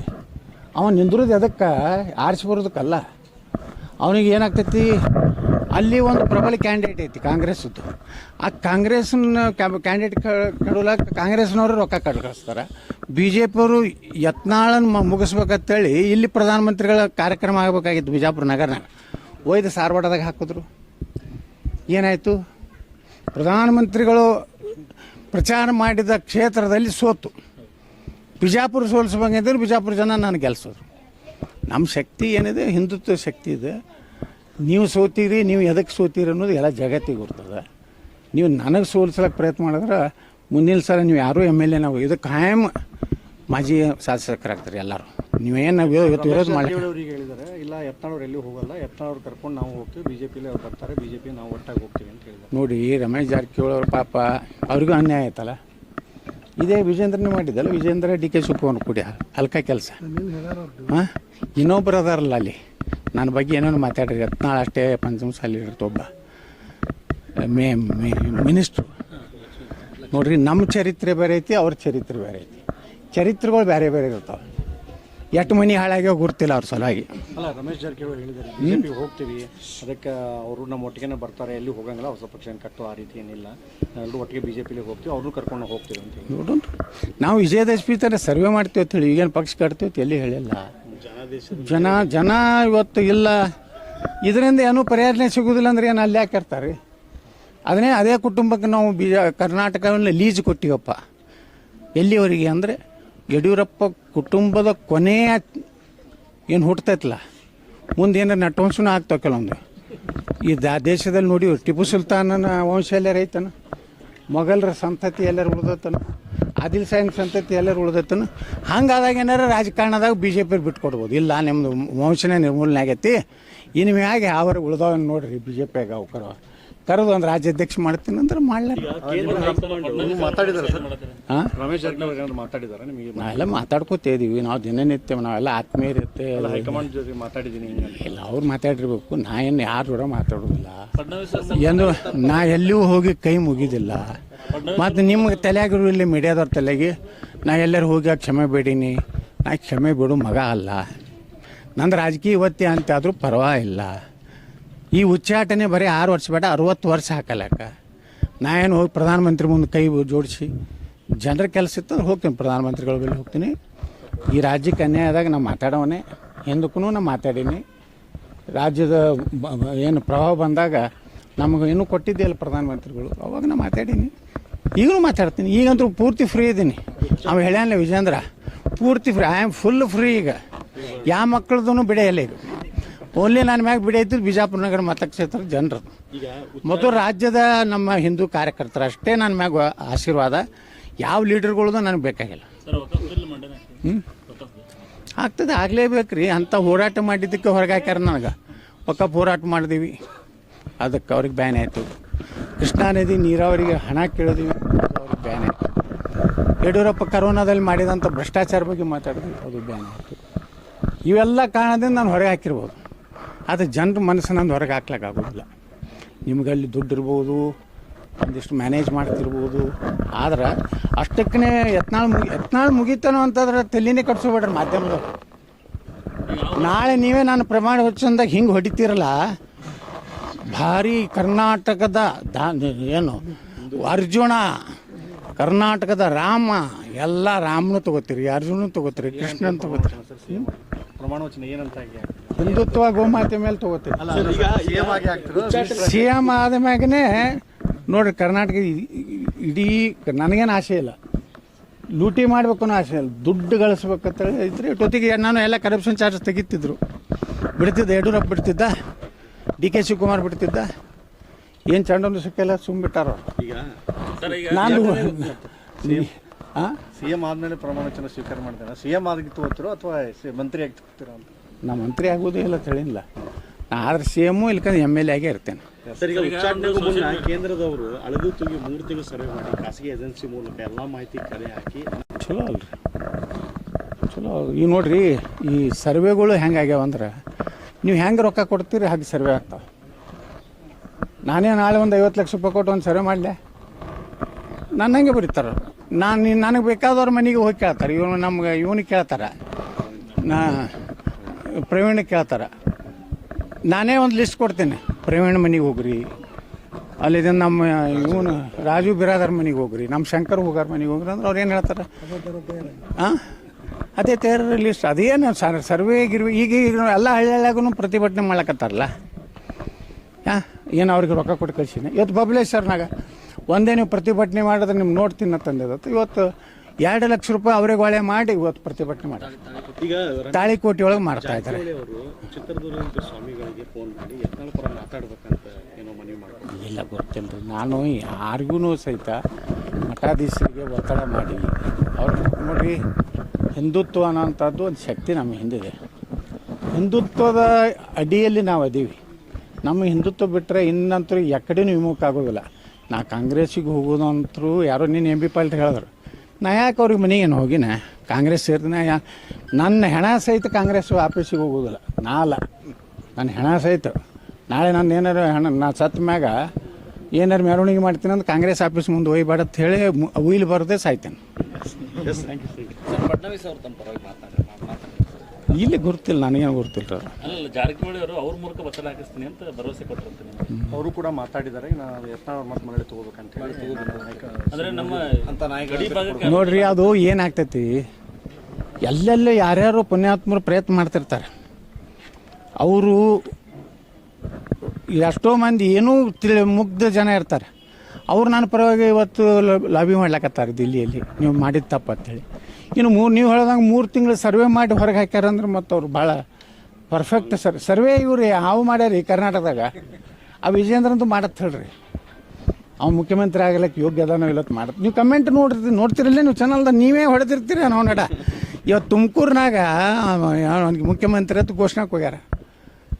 ಅವನು ನಿಂದ್ರದು ಎದಕ್ಕೆ? ಆರಿಸಿ ಬರೋದಕ್ಕಲ್ಲ. ಅವನಿಗೆ ಏನಾಗ್ತೈತಿ, ಅಲ್ಲಿ ಒಂದು ಪ್ರಬಲ ಕ್ಯಾಂಡಿಡೇಟ್ ಐತಿ ಕಾಂಗ್ರೆಸ್ದು. ಆ ಕಾಂಗ್ರೆಸ್ನ ಕ್ಯಾಂಡಿಡೇಟ್ ಕೆಡೋಲಕ್ಕೆ ಕಾಂಗ್ರೆಸ್ನವರು ರೊಕ್ಕ ಕಳಿಸ್ತಾರೆ. BJP ಅವರು ಯತ್ನಾಳನ್ನು ಮುಗಿಸ್ಬೇಕಂತೇಳಿ ಇಲ್ಲಿ ಪ್ರಧಾನಮಂತ್ರಿಗಳ ಕಾರ್ಯಕ್ರಮ ಆಗಬೇಕಾಗಿತ್ತು ಬಿಜಾಪುರ ನಗರನಾಗ. ಒಯ್ದು ಸಾರವಾಡದಾಗ ಹಾಕಿದ್ರು. ಏನಾಯಿತು? ಪ್ರಧಾನಮಂತ್ರಿಗಳು ಪ್ರಚಾರ ಮಾಡಿದ ಕ್ಷೇತ್ರದಲ್ಲಿ ಸೋತು. ಬಿಜಾಪುರ ಸೋಲಿಸ್ಬೇಕಂದ್ರೆ ಬಿಜಾಪುರ ಜನ ನಾನು ಗೆಲ್ಸೋದ್ರು. ನಮ್ಮ ಶಕ್ತಿ ಏನಿದೆ, ಹಿಂದುತ್ವ ಶಕ್ತಿ ಇದೆ. ನೀವು ಸೋತೀರಿ, ನೀವು ಎದಕ್ಕೆ ಸೋತೀರಿ ಅನ್ನೋದು ಎಲ್ಲ ಜಗತ್ತಿಗೆ ಗೊತ್ತದ. ನೀವು ನನಗೆ ಸೋಲಿಸ್ಲಿಕ್ಕೆ ಪ್ರಯತ್ನ ಮಾಡಿದ್ರೆ ಮುಂದಿನ ಸಲ ನೀವು ಯಾರೂ MLA ನಾವು ಇದು ಕಾಯಂ ಮಾಜಿ ಶಾಸಕರಾಗ್ತಾರೆ ಎಲ್ಲರೂ. ನೀವೇನು ಇವತ್ತು ವಿರೋಧ ಮಾಡಿ ಹೇಳಿದ್ದಾರೆ, ಇಲ್ಲ ಯತ್ನಾಳವ್ರು ಎಲ್ಲಿ ಹೋಗಲ್ಲ, ಯತ್ನಾಳವ್ರು ಕರ್ಕೊಂಡು ನಾವು ಹೋಗ್ತೀವಿ, BJPಲಿ ಅವ್ರು ಬರ್ತಾರೆ, BJP ನಾವು ಒಟ್ಟಾಗಿ ಹೋಗ್ತೀವಿ ಅಂತ ಹೇಳಿದ್ದಾರೆ. ನೋಡಿ, ರಮೇಶ್ ಜಾರಕಿಹೊಳಿ ಅವ್ರ ಪಾಪ ಅವ್ರಿಗೂ ಅನ್ಯಾಯ ಆಯ್ತಲ್ಲ. ಇದೇ ವಿಜೇಂದ್ರನೇ ಮಾಡಿದ್ದಲ್ಲ. ವಿಜೇಂದ್ರ DK ಶಿವಕುಮಾರ್ ಕೂಡಿ ಹಲ್ಕ ಕೆಲಸ. ಹಾಂ, ಇನ್ನೊಬ್ಬರು ಅದಾರಲ್ಲ ಅಲ್ಲಿ ನನ್ನ ಬಗ್ಗೆ ಏನೇನು ಮಾತಾಡ್ರಿ. ಯತ್ನಾಳ್ ಅಷ್ಟೇ ಪಂಚಮಸಾಲಿ ಇರುತ್ತೆ ಒಬ್ಬ ಮಿನಿಸ್ಟ್ರು. ನೋಡ್ರಿ, ನಮ್ಮ ಚರಿತ್ರೆ ಬೇರೆ ಐತಿ, ಅವ್ರ ಚರಿತ್ರೆ ಬೇರೆ ಐತಿ. ಚರಿತ್ರೆಗಳು ಬೇರೆ ಬೇರೆ ಇರ್ತಾವೆ. ಎಷ್ಟು ಮನೆ ಹಾಳಾಗ್ಯಾವ ಗುರ್ತಿಲ್ಲ ಅವ್ರ ಸಲುವಾಗಿ. ಅಲ್ಲ, ರಮೇಶ್ ಜಾರಕಿಹೊಳಿ ಹೇಳಿದ್ದಾರೆ BJP ಹೋಗ್ತೀವಿ, ಅದಕ್ಕೆ ಅವರು ನಮ್ಮ ಒಟ್ಟಿಗೆ ಬರ್ತಾರೆ, ಎಲ್ಲಿ ಹೋಗಂಗಿಲ್ಲ, ಹೊಸ ಪಕ್ಷ ಕಟ್ಟೋ ಆ ರೀತಿ ಏನಿಲ್ಲ, ಎಲ್ಲರೂ ಒಟ್ಟಿಗೆ BJPಲಿ ಹೋಗ್ತೀವಿ, ಅವ್ರನ್ನೂ ಕರ್ಕೊಂಡು ಹೋಗ್ತೀವಿ ಅಂತ ಹೇಳಿ. ನೋಡೋಣ, ನಾವು ವಿಜಯದಶಮಿ ಥರ ಸರ್ವೆ ಮಾಡ್ತೀವಿ ಅಂತ ಹೇಳಿ ಈಗೇನು ಪಕ್ಷ ಕಟ್ತೀವಿ ಎಲ್ಲಿ ಹೇಳಿಲ್ಲ. ಜನ ಇವತ್ತು ಇಲ್ಲ. ಇದರಿಂದ ಏನೂ ಪರಿಹಾರನೇ ಸಿಗೋದಿಲ್ಲ ಅಂದ್ರೆ ಏನು ಅಲ್ಲಿ ಹಾಕಿರ್ತಾರೆ. ಅದೇ ಕುಟುಂಬಕ್ಕೆ ನಾವು ಕರ್ನಾಟಕವನ್ನು ಲೀಜ್ ಕೊಟ್ಟಿವಪ್ಪ. ಎಲ್ಲಿವರೆಗೆ ಅಂದರೆ ಯಡಿಯೂರಪ್ಪ ಕುಟುಂಬದ ಕೊನೆಯ ಏನು ಹುಟ್ಟತೈತಲ್ಲ, ಮುಂದೆ ಏನಾರು ನಟವಂಶನೂ ಆಗ್ತಾವೆ ಕೆಲವೊಂದು. ಈ ದೇಶದಲ್ಲಿ ನೋಡಿ, ಟಿಪ್ಪು ಸುಲ್ತಾನನ ವಂಶ ಎಲ್ಲರೂ ಐತನ, ಮೊಘಲರ ಸಂತತಿ ಎಲ್ಲರೂ ಉಳ್ದತನ, ಆದಿಲ್ ಶಾಹಿನ್ ಸಂತತಿ ಎಲ್ಲರೂ ಉಳ್ದತನ. ಹಂಗಾದಾಗ ಏನಾರು ರಾಜಕಾರಣದಾಗ BJP ಬಿಟ್ಕೊಡ್ಬೋದು. ಇಲ್ಲ, ನಿಮ್ಮದು ವಂಶನೇ ನಿರ್ಮೂಲನೆ ಆಗೈತಿ, ಇನ್ನು ಮ್ಯಾಗೆ ಯಾವ್ಯಾರು ಉಳ್ದವನ್ನ ನೋಡ್ರಿ BJPಯಾಗ ಅವ್ಕರ ಕರೆದು ಒಂದು ರಾಜ್ಯಾಧ್ಯಕ್ಷ ಮಾಡ್ತೀನಿ ಅಂದ್ರೆ ಮಾಡ್ಲಾರ. ಮಾತಾಡಿದ್ದಾರೆ ಸರ್, ರಮೇಶ್ ಜಾರಕಿಹೊಳಿ ಏನಾದ್ರು ಮಾತಾಡಿದ್ದಾರೆ ನಿಮಗೆ? ನಾವೆಲ್ಲ ಮಾತಾಡ್ಕೋತ ಇದೀವಿ, ನಾವು ದಿನನಿತ್ಯ ನಾವೆಲ್ಲ ಆತ್ಮೀಯರಿರುತ್ತೆ. ಹೈಕಮಾಂಡ್ ಜೊತೆ ಮಾತಾಡಿದ್ದೀನಿ ಇಲ್ಲ, ಅವ್ರು ಮಾತಾಡಿರ್ಬೇಕು. ನಾ ಏನು ಯಾರು ಕೂಡ ಮಾತಾಡೋದಿಲ್ಲ. ಎಂದು ನಾ ಎಲ್ಲಿಯೂ ಹೋಗಿ ಕೈ ಮುಗಿದಿಲ್ಲ. ಮತ್ತು ನಿಮ್ಗೆ ತಲೆಯಾಗಿರು ಇಲ್ಲಿ ಮೀಡಿಯಾದವ್ರ ತಲೆಗೆ ನಾ ಎಲ್ಲರೂ ಹೋಗಿ ಕ್ಷಮೆ ಬೇಡೀನಿ. ನಾ ಕ್ಷಮೆ ಬಿಡು ಮಗ ಅಲ್ಲ. ನಂದು ರಾಜಕೀಯ ಇವತ್ತೇ ಅಂತ ಆದರೂ ಪರವಾಗಿಲ್ಲ. ಈ ಉಚ್ಚಾಟನೆ ಬರೀ 6 ವರ್ಷ ಬೇಡ, 60 ವರ್ಷ ಹಾಕಲಕ್ಕ. ನಾ ಏನು ಹೋಗಿ ಪ್ರಧಾನಮಂತ್ರಿ ಮುಂದೆ ಕೈ ಜೋಡಿಸಿ ಜನರ ಕೆಲಸ ಇತ್ತು ಹೋಗ್ತೀನಿ, ಪ್ರಧಾನಮಂತ್ರಿಗಳ ಬಳಿ ಹೋಗ್ತೀನಿ. ಈ ರಾಜ್ಯಕ್ಕೆ ಅನ್ಯಾಯ ಆದಾಗ ನಾವು ಮಾತಾಡೋವನೇ, ಹಿಂದಕ್ಕೂ ನಾನು ಮಾತಾಡೀನಿ. ರಾಜ್ಯದ ಏನು ಪ್ರಭಾವ ಬಂದಾಗ ನಮಗೆ ಇನ್ನೂ ಕೊಟ್ಟಿದ್ದೆಯಲ್ಲ ಪ್ರಧಾನಮಂತ್ರಿಗಳು, ಅವಾಗ ನಾನು ಮಾತಾಡೀನಿ, ಈಗಲೂ ಮಾತಾಡ್ತೀನಿ. ಈಗಂತೂ ಪೂರ್ತಿ ಫ್ರೀ ಇದ್ದೀನಿ. ಅವ ಹೇಳ್ಯಾನ ವಿಜೇಂದ್ರ, ಪೂರ್ತಿ free, I am full free. ಈಗ ಯಾವ ಮಕ್ಕಳದೂ ಬಿಡೆಯಲ್ಲ. ಈಗ ಓನ್ಲಿ ನನ್ನ ಮ್ಯಾಗ ಬಿಡೈತಿದ್ದು ಬಿಜಾಪುರ ನಗರ ಮತಕ್ಷೇತ್ರ ಜನರು. ಮತ್ತು ರಾಜ್ಯದ ನಮ್ಮ ಹಿಂದೂ ಕಾರ್ಯಕರ್ತರು ಅಷ್ಟೇ ನನ್ನ ಮ್ಯಾಗ ಆಶೀರ್ವಾದ. ಯಾವ ಲೀಡರ್ಗಳದ್ದು ನನಗೆ ಬೇಕಾಗಿಲ್ಲ. ಆಗ್ತದೆ, ಆಗಲೇಬೇಕು ರೀ. ಅಂಥ ಹೋರಾಟ ಮಾಡಿದ್ದಕ್ಕೆ ಹೊರಗೆ ಹಾಕ್ಯಾರ ನನಗೆ. ಒಕ್ಕಪ್ ಹೋರಾಟ ಮಾಡಿದೀವಿ, ಅದಕ್ಕೆ ಅವ್ರಿಗೆ ಬ್ಯಾನ್ ಆಯಿತು. ಕೃಷ್ಣಾ ನದಿ ನೀರಾವರಿಗೆ ಹಣ ಕೇಳಿದೀವಿ, ಅವ್ರಿಗೆ ಬ್ಯಾನ್ ಆಯಿತು. ಯಡಿಯೂರಪ್ಪ ಕರೋನಾದಲ್ಲಿ ಮಾಡಿದಂಥ ಭ್ರಷ್ಟಾಚಾರ ಬಗ್ಗೆ ಮಾತಾಡಿದ್ವಿ, ಅದು ಬ್ಯಾನ್ ಆಯಿತು. ಇವೆಲ್ಲ ಕಾರಣದಿಂದ ನಾನು ಹೊರಗೆ ಹಾಕಿರ್ಬೋದು, ಆದರೆ ಜನರ ಮನಸ್ಸನ್ನು ಹೊರಗೆ ಹಾಕ್ಲಿಕ್ಕಾಗೋದಿಲ್ಲ. ನಿಮಗಲ್ಲಿ ದುಡ್ಡು ಇರ್ಬೋದು, ಒಂದಿಷ್ಟು ಮ್ಯಾನೇಜ್ ಮಾಡ್ತಿರ್ಬೋದು, ಆದ್ರೆ ಅಷ್ಟಕ್ಕೇ ಯತ್ನಾಳ್ ಮುಗಿತಾನೋ ಅಂತಂದ್ರೆ ತಲೆನೇ ಕಟ್ಸೋಬೇಡ್ರಿ ಮಾಧ್ಯಮದವ್ರು. ನಾಳೆ ನೀವೇ ನಾನು ಪ್ರಮಾಣ ವಚನದಾಗ ಹಿಂಗೆ ಹೊಡಿತೀರಲ್ಲ, ಭಾರಿ ಕರ್ನಾಟಕದ ಏನು ಅರ್ಜುನ, ಕರ್ನಾಟಕದ ರಾಮ, ಎಲ್ಲ ರಾಮನೂ ತಗೋತೀರಿ, ಅರ್ಜುನೂ ತಗೋತೀರಿ, ಕೃಷ್ಣನ್ ತಗೋತೀರಿ. ಪ್ರಮಾಣ ವಚನ ಏನಂತ ಹಿಂದುತ್ವ ಗೋಮಾತೆ ಮೇಲೆ ತಗೋತೀರಿ. ಸಿ ಎಂ ಆದ ಮ್ಯಾಗನೇ ನೋಡ್ರಿ, ಕರ್ನಾಟಕ ಇಡೀ ನನಗೇನು ಆಸೆ ಇಲ್ಲ, ಲೂಟಿ ಮಾಡಬೇಕು ಅನ್ನೋ ಆಸೆ ಇಲ್ಲ, ದುಡ್ಡು ಗಳಿಸ್ಬೇಕಂತ ಇದ್ರೆ ಜೊತೆಗೆ ನಾನು ಎಲ್ಲ ಕರಪ್ಷನ್ ಚಾರ್ಜಸ್ ತೆಗಿತಿದ್ರು, ಬಿಡ್ತಿದ್ದ. ಯಡಿಯೂರಪ್ಪ ಬಿಡ್ತಿದ್ದ, DK ಶಿವಕುಮಾರ್ ಬಿಡ್ತಿದ್ದ, ಏನು ಚಂಡನು ಸಿಕ್ಕಿಲ್ಲ, ಸುಮ್ಬಿಟ್ಟಾರ. ನಾನು CM ಆದ್ಮೇಲೆ ಪ್ರಮಾಣ ವಚನ ಸ್ವೀಕಾರ ಮಾಡ್ತೇನೆ. CM ಆಗಿತ್ತು ಹೋಗ್ತಿರೋ ಅಥವಾ ಮಂತ್ರಿ ಆಗಿ ತಗೋತೀರೋ ಅಂತ? ನಾ ಮಂತ್ರಿ ಆಗೋದೇ ಇಲ್ಲ ತಿಳಿಲ್ಲ, ಆದ್ರೆ CM ಇಲ್ಕಂದ್ರೆ MLA ಆಗೇ ಇರ್ತೇನೆ. ಸರ್, ಈಗ ಉಚ್ಚಾಟನೆಗೂ ಮುನ್ನ ಕೇಂದ್ರದವರು ಅಳೆದು ತೂಗಿ 3 ತಿಂಗಳು ಸರ್ವೆ ಮಾಡಿ ಖಾಸಗಿ ಏಜೆನ್ಸಿ ಮೂಲಕ ಎಲ್ಲ ಮಾಹಿತಿ ಕಲೆ ಹಾಕಿ ಚಲೋ ಅಲ್ರಿ, ಚಲೋ. ಈಗ ನೋಡ್ರಿ, ಈ ಸರ್ವೆಗಳು ಹೆಂಗಾಗ್ಯಾವ ಅಂದ್ರೆ, ನೀವು ಹೆಂಗೆ ರೊಕ್ಕ ಕೊಡ್ತೀರಿ ಹಾಗೆ ಸರ್ವೆ ಆಗ್ತಾವೆ. ನಾನೇ ನಾಳೆ ಒಂದು 50 ಲಕ್ಷ ರೂಪಾಯಿ ಕೊಟ್ಟು ಒಂದು ಸರ್ವೆ ಮಾಡಲೆ, ನನ್ನಂಗೆ ಬರೀತಾರೆ. ನನಗೆ ಬೇಕಾದವ್ರ ಮನೆಗೆ ಹೋಗಿ ಕೇಳ್ತಾರೆ. ಇವನಿಗೆ ಕೇಳ್ತಾರೆ, ಪ್ರವೀಣಿಗೆ ಕೇಳ್ತಾರೆ. ನಾನೇ ಒಂದು ಲಿಸ್ಟ್ ಕೊಡ್ತೇನೆ, ಪ್ರವೀಣ್ ಮನೆಗೆ ಹೋಗ್ರಿ, ಅಲ್ಲಿದೆ ನಮ್ಮ ಇವನು ರಾಜು ಬಿರಾದರ್ ಮನೆಗೆ ಹೋಗ್ರಿ, ನಮ್ಮ ಶಂಕರ್ ಹೋಗಾರ ಮನೆಗೆ ಹೋಗ್ರಿ ಅಂದ್ರೆ ಅವ್ರು ಏನು ಹೇಳ್ತಾರೆ? ಹಾಂ, ಅದೇ ತೇರ ಲಿಸ್ಟ್. ಅದೇನು ಸರ್ವೆ ಗಿರ್ವೆ ಈಗ ಎಲ್ಲ ಹಳ್ಳಿಯಾಗೂ ಪ್ರತಿಭಟನೆ ಮಾಡ್ಲಕತ್ತಾರಲ್ಲ. ಏನು ಅವ್ರಿಗೆ ರೊಕ್ಕ ಕೊಟ್ಟು ಕಳ್ಸಿನಿ. ಇವತ್ತು ಬಬಲೇಶ್ವರ್ನಾಗ ಒಂದೇ ನೀವು ಪ್ರತಿಭಟನೆ ಮಾಡಿದ್ರೆ ನಿಮ್ಗೆ ನೋಡ್ತೀನಿ ತಂದಿದ್ದು. ಇವತ್ತು 2 ಲಕ್ಷ ರೂಪಾಯಿ ಅವ್ರಿಗೆ ಹೊಳೆ ಮಾಡಿ ಇವತ್ತು ಪ್ರತಿಭಟನೆ ಮಾಡ್ತಾರೆ. ಈಗ ತಾಳಿಕೋಟೆ ಒಳಗೆ ಮಾಡ್ತಾ ಇದ್ದಾರೆ. ಅವರು ಚಿತ್ರದುರ್ಗದ ಸ್ವಾಮಿಗಳಿಗೆ ಫೋನ್ ಮಾಡಿ ಯತ್ನಾಳ್ ಪರ ಮಾತಾಡ್ಬೇಕಂತ ಏನೋ ಮನವಿ ಮಾಡ್ತಾರೆ. ಇಲ್ಲ, ಗೊತ್ತಿಲ್ಲ ರೀ. ನಾನು ಯಾರಿಗೂ ಸಹಿತ ಮಠಾಧೀಶರಿಗೆ ಒತ್ತಡ ಮಾಡಿ ಅವ್ರು ನೋಡ್ರಿ, ಹಿಂದುತ್ವ ಅನ್ನೋಂಥದ್ದು ಒಂದು ಶಕ್ತಿ ನಮ್ಮ ಹಿಂದಿದೆ. ಹಿಂದುತ್ವದ ಅಡಿಯಲ್ಲಿ ನಾವು ಅದೀವಿ. ನಮ್ಮ ಹಿಂದುತ್ವ ಬಿಟ್ಟರೆ ಇನ್ನಂತರೂ ಎಕಡೆನೂ ವಿಮುಖ ಆಗೋದಿಲ್ಲ. ನಾ ಕಾಂಗ್ರೆಸ್ಸಿಗೆ ಹೋಗೋದು ಅಂತರೂ ಯಾರೋ ನೀನು MB ಪಾಲ್ಟ್ ಹೇಳಿದ್ರು. ನಾ ಯಾಕೆ ಅವ್ರಿಗೆ ಮನೆಗೇನು ಹೋಗಿನ ಕಾಂಗ್ರೆಸ್ ಸೇರಿದ ನನ್ನ ಹೆಣ ಸಹಿತ ಕಾಂಗ್ರೆಸ್ ಆಫೀಸಿಗೆ ಹೋಗೋದಿಲ್ಲ. ನಾ ಅಲ್ಲ, ನನ್ನ ಹೆಣ ಸಹಿತ ನಾಳೆ ನಾನು ಏನಾರು ನಾ ಸತ್ತ ಮ್ಯಾಗ ಏನಾರು ಮೆರವಣಿಗೆ ಮಾಡ್ತೀನಿ ಅಂದ್ರೆ ಕಾಂಗ್ರೆಸ್ ಆಫೀಸ್ ಮುಂದೆ ಒಯ್ಯಬೇಡ ಅಂತ ಹೇಳಿ ಉಯ್ಲು ಬರದೆ ಸಾಯ್ತೇನೆ. ಫಡ್ನವೀಸ್ ಅವ್ರು ತಮ್ಮ ಪರವಾಗಿ ಇಲ್ಲಿ ಗುರ್ತಿಲ್ಲ, ನನಗೇನು ಗೊತ್ತಿಲ್ಲ. ಅಲ್ಲ, ಜಾರಕಿಹೊಳಿ ಅವರು ಅವ್ರ ಮೂಲಕ ವಚನ ಹಾಕಿಸ್ತೀನಿ ಅಂತ ಭರವಸೆ ಕೊಟ್ಟಿರ್ತೀನಿ. ಅವರು ಕೂಡ ಮಾತಾಡಿದ್ದಾರೆ, ನಾವು ಯತ್ನಾಳ್ ಮತ್ತೆ ಮರಳಿ ತಗೋಬೇಕಂತ ಹೇಳಿ. ಅಂದರೆ ನಮ್ಮ ಅಂತ ನಾಯಕ ನೋಡ್ರಿ, ಅದು ಏನಾಗ್ತೈತಿ, ಎಲ್ಲೆಲ್ಲ ಯಾರ್ಯಾರು ಪುಣ್ಯಾತ್ಮರು ಪ್ರಯತ್ನ ಮಾಡ್ತಿರ್ತಾರೆ. ಅವರು ಎಷ್ಟೋ ಮಂದಿ ಏನೂ ಮುಗ್ಧ ಜನ ಇರ್ತಾರೆ. ಅವ್ರು ನನ್ನ ಪರವಾಗಿ ಇವತ್ತು ಲಾಬಿ ಮಾಡ್ಲಕತ್ತಾರೆ ದಿಲ್ಲಿಯಲ್ಲಿ, ನೀವು ಮಾಡಿದ ತಪ್ಪ ಅಂತೇಳಿ. ಇನ್ನು ನೀವು ಹೇಳ್ದಂಗೆ 3 ತಿಂಗಳು ಸರ್ವೆ ಮಾಡಿ ಹೊರಗೆ ಹಾಕ್ಯಾರಂದ್ರೆ ಮತ್ತು ಅವ್ರು ಭಾಳ ಪರ್ಫೆಕ್ಟ್ ಸರ್ವೆ ಇವ್ರು ಹಾವು ಮಾಡ್ಯಾರಿ ಕರ್ನಾಟಕದಾಗ. ಆ ವಿಜೇಂದ್ರ ಅಂತೂ ಮಾಡತ್ತೆ ಹೇಳ್ರಿ, ಅವ್ನು ಮುಖ್ಯಮಂತ್ರಿ ಆಗಲಿಕ್ಕೆ ಯೋಗ್ಯ ಅದಾನೋ ಇವತ್ತು ಮಾಡತ್ತೆ. ನೀವು ಕಮೆಂಟ್ ನೋಡ್ತಿರಲ್ಲ, ನೀವು ಚಾನಲ್ದಾಗ ನೀವೇ ಹೊಡೆದಿರ್ತೀರಿ ನಾವು ನಡ. ಇವತ್ತು ತುಮಕೂರಿನಾಗ ಅವನಿಗೆ ಮುಖ್ಯಮಂತ್ರಿ ಅಂತ ಘೋಷಣೆಗೆ ಹೋಗ್ಯಾರ.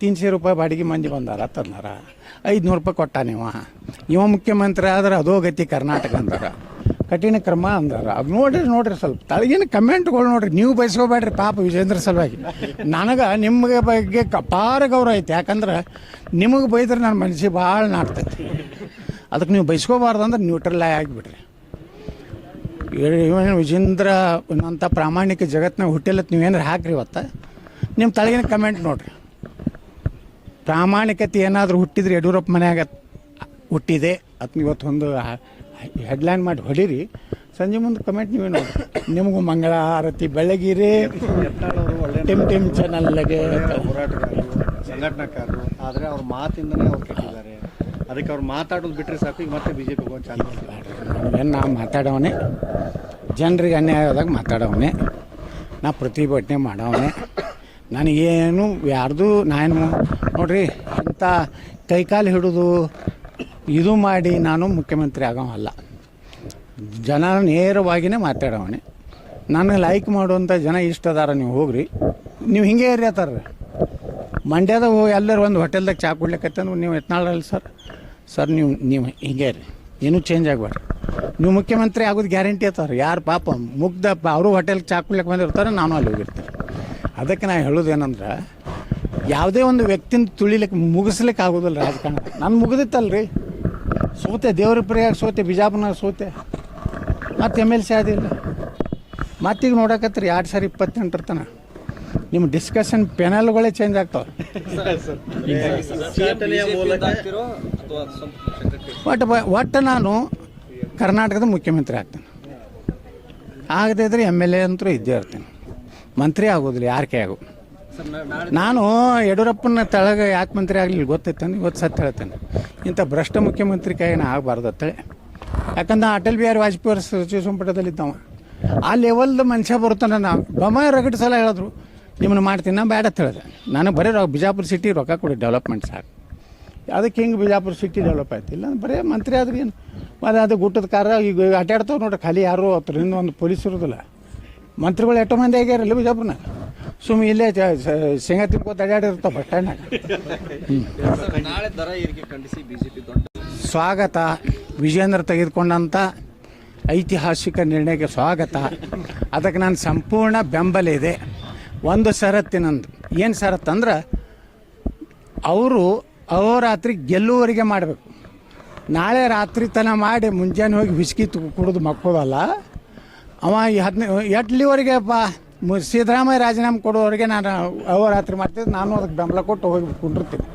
300 ರೂಪಾಯಿ ಬಾಡಿಗೆ ಮಂದಿ ಬಂದಾರ ತಂದಾರ, 500 ರೂಪಾಯಿ ಕೊಟ್ಟ ಇವ ಮುಖ್ಯಮಂತ್ರಿ ಆದ್ರೆ ಅದೋ ಗತಿ ಕರ್ನಾಟಕ ಅಂದಾರ, ಕಠಿಣ ಕ್ರಮ ಅಂದಾರ. ಅದು ನೋಡ್ರಿ ಸ್ವಲ್ಪ ತಳಗಿನ ಕಮೆಂಟ್ಗಳು ನೋಡ್ರಿ. ನೀವು ಬಯಸ್ಕೋಬೇಡ್ರಿ ಪಾಪ ವಿಜೇಂದ್ರ ಸಲುವಾಗಿ. ನನಗೆ ನಿಮಗೆ ಬಗ್ಗೆ ಅಪಾರ ಗೌರವ ಐತೆ, ಯಾಕಂದ್ರೆ ನಿಮಗೆ ಬೈದ್ರೆ ನನ್ನ ಮನಸ್ಸಿಗೆ ಭಾಳ ನಾಡ್ತೈತಿ. ಅದಕ್ಕೆ ನೀವು ಬಯಸ್ಕೋಬಾರ್ದು ಅಂದ್ರೆ ನ್ಯೂಟ್ರಲ್ ಆಗಿಬಿಡ್ರಿ. ಇವನು ವಿಜೇಂದ್ರ ಅಂತ ಪ್ರಾಮಾಣಿಕ ಜಗತ್ತಿನಾಗ ಹುಟ್ಟಿಲ್ಲತ್ ನೀವೇನಾರು ಹಾಕ್ರಿ. ಇವತ್ತು ನಿಮ್ಮ ತಳಗಿನ ಕಮೆಂಟ್ ನೋಡ್ರಿ. ಪ್ರಾಮಾಣಿಕತೆ ಏನಾದರೂ ಹುಟ್ಟಿದ್ರೆ ಯಡಿಯೂರಪ್ಪ ಮನ್ಯಾಗ ಹುಟ್ಟಿದೆ ಅಥವಾ ಇವತ್ತೊಂದು ಹೆಡ್ಲೈನ್ ಮಾಡಿ ಹೊಡೀರಿ, ಸಂಜೆ ಮುಂದೆ ಕಮೆಂಟ್ ನೀವೇ ನೋಡಿ. ನಿಮಗೂ ಮಂಗಳ ಆರತಿ ಬೆಳಗಿರಿ ಯತ್ನಾಳವರು ಒಳ್ಳೆ ಟಿಮ್ ಚಾನಲ್ಗೆ. ಹೋರಾಟಗಾರರು, ಸಂಘಟನಾಕಾರರು, ಆದರೆ ಅವ್ರ ಮಾತಿಂದನೇ ಅವ್ರು ಕೆಟ್ಟಿದ್ದಾರೆ. ಅದಕ್ಕೆ ಅವ್ರು ಮಾತಾಡೋದು ಬಿಟ್ಟರೆ ಸಾಕು. ಈಗ ಮತ್ತೆ BJP ಹೋಗೋದು ಚಾಲು ಮಾಡ್ತಾರೆ. ಏನು ನಾ ಮಾತಾಡೋನೆ, ಜನರಿಗೆ ಅನ್ಯಾಯ ಆದಾಗ ಮಾತಾಡೋನೆ, ನಾ ಪ್ರತಿಭಟನೆ ಮಾಡವನೆ. ನನಗೇನು ಯಾರ್ದು ನಾನು ನೋಡ್ರಿ ಇಂಥ ಕೈಕಾಲು ಹಿಡಿದು ಇದು ಮಾಡಿ ನಾನು ಮುಖ್ಯಮಂತ್ರಿ ಆಗೋವಲ್ಲ. ಜನ ನೇರವಾಗಿಯೇ ಮಾತಾಡವನೆ. ನಾನು ಲೈಕ್ ಮಾಡುವಂಥ ಜನ ಇಷ್ಟದಾರ, ನೀವು ಹೋಗ್ರಿ, ನೀವು ಹಿಂಗೆ ಇರಿ ಅತ್ತಾರ. ಮಂಡ್ಯದಾಗ ಹೋಗಿ ಎಲ್ಲರೂ ಒಂದು ಹೋಟೆಲ್ದಾಗ ಚಾ ಕುಡ್ಲಿಕ್ಕಂದ್ರೆ ನೀವು ಯತ್ನಾಳಲ್ಲ ಸರ್ ನೀವು ಹಿಂಗೆ ಇರಿ, ಏನೂ ಚೇಂಜ್ ಆಗಬೇಡ್ರಿ. ನೀವು ಮುಖ್ಯಮಂತ್ರಿ ಆಗೋದು ಗ್ಯಾರಂಟಿ ಅತ್ತಾರ. ಯಾರು ಪಾಪ ಮುಗ್ಧ ಅವರು ಹೋಟೆಲ್ಗೆ ಚಾ ಕುಡ್ಲಿಕ್ಕೆ ಬಂದಿರ್ತಾರೆ, ನಾನು ಅಲ್ಲಿ ಹೋಗಿರ್ತೀನಿ. ಅದಕ್ಕೆ ನಾನು ಹೇಳೋದೇನಂದ್ರೆ ಯಾವುದೇ ಒಂದು ವ್ಯಕ್ತಿನ ತುಳಿಲಿಕ್ಕೆ ಮುಗಿಸ್ಲಿಕ್ಕೆ ಆಗೋದಿಲ್ಲ ರಾಜಕಾರಣ. ನಾನು ಮುಗಿದಿತ್ತಲ್ರಿ, ಸೋತೆ, ದೇವ್ರ ಪ್ರಿಯಾಗ ಸೋತೆ, ಬಿಜಾಪುರನಾಗ ಸೋತೆ, ಮತ್ತು MLC ಆದಿಲ್ಲ. ಮತ್ತೀಗ ನೋಡಕತ್ರಿ 2028 ತನಕ ನಿಮ್ಮ ಡಿಸ್ಕಷನ್ ಪೆನಲ್ಗಳೇ ಚೇಂಜ್ ಆಗ್ತಾವೆ. ಒಟ್ಟು ನಾನು ಕರ್ನಾಟಕದ ಮುಖ್ಯಮಂತ್ರಿ ಆಗ್ತೇನೆ. ಆಗದೇ ಇದ್ರೆ MLA ಅಂತೂ ಇದ್ದೇ ಇರ್ತೀನಿ. ಮಂತ್ರಿ ಆಗೋದಿಲ್ಲ, ಯಾರ ಕೈ ಆಗೋ. ನಾನು ಯಡಿಯೂರಪ್ಪನ ತೆಳಗೆ ಯಾಕೆ ಮಂತ್ರಿ ಆಗಲಿಲ್ಲ ಗೊತ್ತೈತೇನೆ, ಇವತ್ತು ಸತ್ಯ ಹೇಳ್ತೇನೆ. ಇಂಥ ಭ್ರಷ್ಟ ಮುಖ್ಯಮಂತ್ರಿ ಕೈನ ಆಗಬಾರ್ದು ಅಂತೇಳಿ. ಯಾಕಂದ್ರೆ ಅಟಲ್ ಬಿಹಾರಿ ವಾಜಪೇಯಿ ಅವರು ಸಚಿವ ಸಂಪುಟದಲ್ಲಿದ್ದಾವ. ಆ ಲೆವೆಲ್ದ ಮನುಷ್ಯ ಬರ್ತಾನೆ. ನಾವು ಬೊಮ್ಮಾಯಿ ರಗಡ್ ಸಲ ಹೇಳಿದ್ರು ನಿಮ್ಮನ್ನು ಮಾಡ್ತೀನಿ, ನಾ ಬೇಡ ಅಂತ ಹೇಳಿದೆ. ನಾನು ಬರೀ ಬಿಜಾಪುರ ಸಿಟಿ ರೊಕ್ಕ ಕೊಡಿ, ಡೆವಲಪ್ಮೆಂಟ್ ಸಾಕು. ಅದಕ್ಕೆ ಹಿಂಗೆ ಬಿಜಾಪುರ ಸಿಟಿ ಡೆವಲಪ್ ಆಯ್ತಿಲ್ಲ, ಬರೀ ಮಂತ್ರಿ ಆದ್ರೆ ಏನು ಮತ್ತು ಅದು ಗುಟ್ಟದ ಕಾರ ಈಗ ಅಡ್ಡಾಡ್ತಾವೆ ನೋಡ್ರಿ. ಖಾಲಿ ಯಾರು ಅದರಿಂದ ಒಂದು ಪೊಲೀಸ್ ಇರೋದಿಲ್ಲ. ಮಂತ್ರಿಗಳು ಎಷ್ಟೋ ಮಂದಿ ಆಗ್ಯಾರಲ್ಲ ಬಿಜಾಪುರನಾಗ. ಸುಮ್ಮನೆ ಇಲ್ಲೇ ಶೇಂಗಾ ತಿನ್ಕೋತ ಅಡ್ಡಾಡಿರ್ತಾವೆ ಬಸ್ ಸ್ಟ್ಯಾಂಡ್ನಾಗ. ಸ್ವಾಗತ. ವಿಜೇಂದ್ರ ತೆಗೆದುಕೊಂಡಂಥ ಐತಿಹಾಸಿಕ ನಿರ್ಣಯಕ್ಕೆ ಸ್ವಾಗತ. ಅದಕ್ಕೆ ನಾನು ಸಂಪೂರ್ಣ ಬೆಂಬಲ ಇದೆ. ಒಂದು ಷರತ್ತಿನಂದು. ಏನು ಷರತ್ತಂದ್ರೆ ಅವರು ಅಹೋರಾತ್ರಿ ಗೆಲ್ಲುವವರೆಗೆ ಮಾಡಬೇಕು. ನಾಳೆ ರಾತ್ರಿ ತನಕ ಮಾಡಿ ಮುಂಜಾನೆ ಹೋಗಿ ವಿಸ್ಕಿ ಕುಡಿದು ಮಕ್ಕೋದಲ್ಲ. ಅವ ಎಟ್ಲಿವರೆಗೆ ಸಿದ್ದರಾಮಯ್ಯ ರಾಜೀನಾಮೆ ಕೊಡೋವರೆಗೆ ನಾನು ಅಹೋರಾತ್ರಿ ಮಾಡ್ತಿದ್ದೆ. ನಾನು ಅದಕ್ಕೆ ಬೆಂಬಲ ಕೊಟ್ಟು ಹೋಗಿ ಕುಂಡಿರ್ತೀನಿ.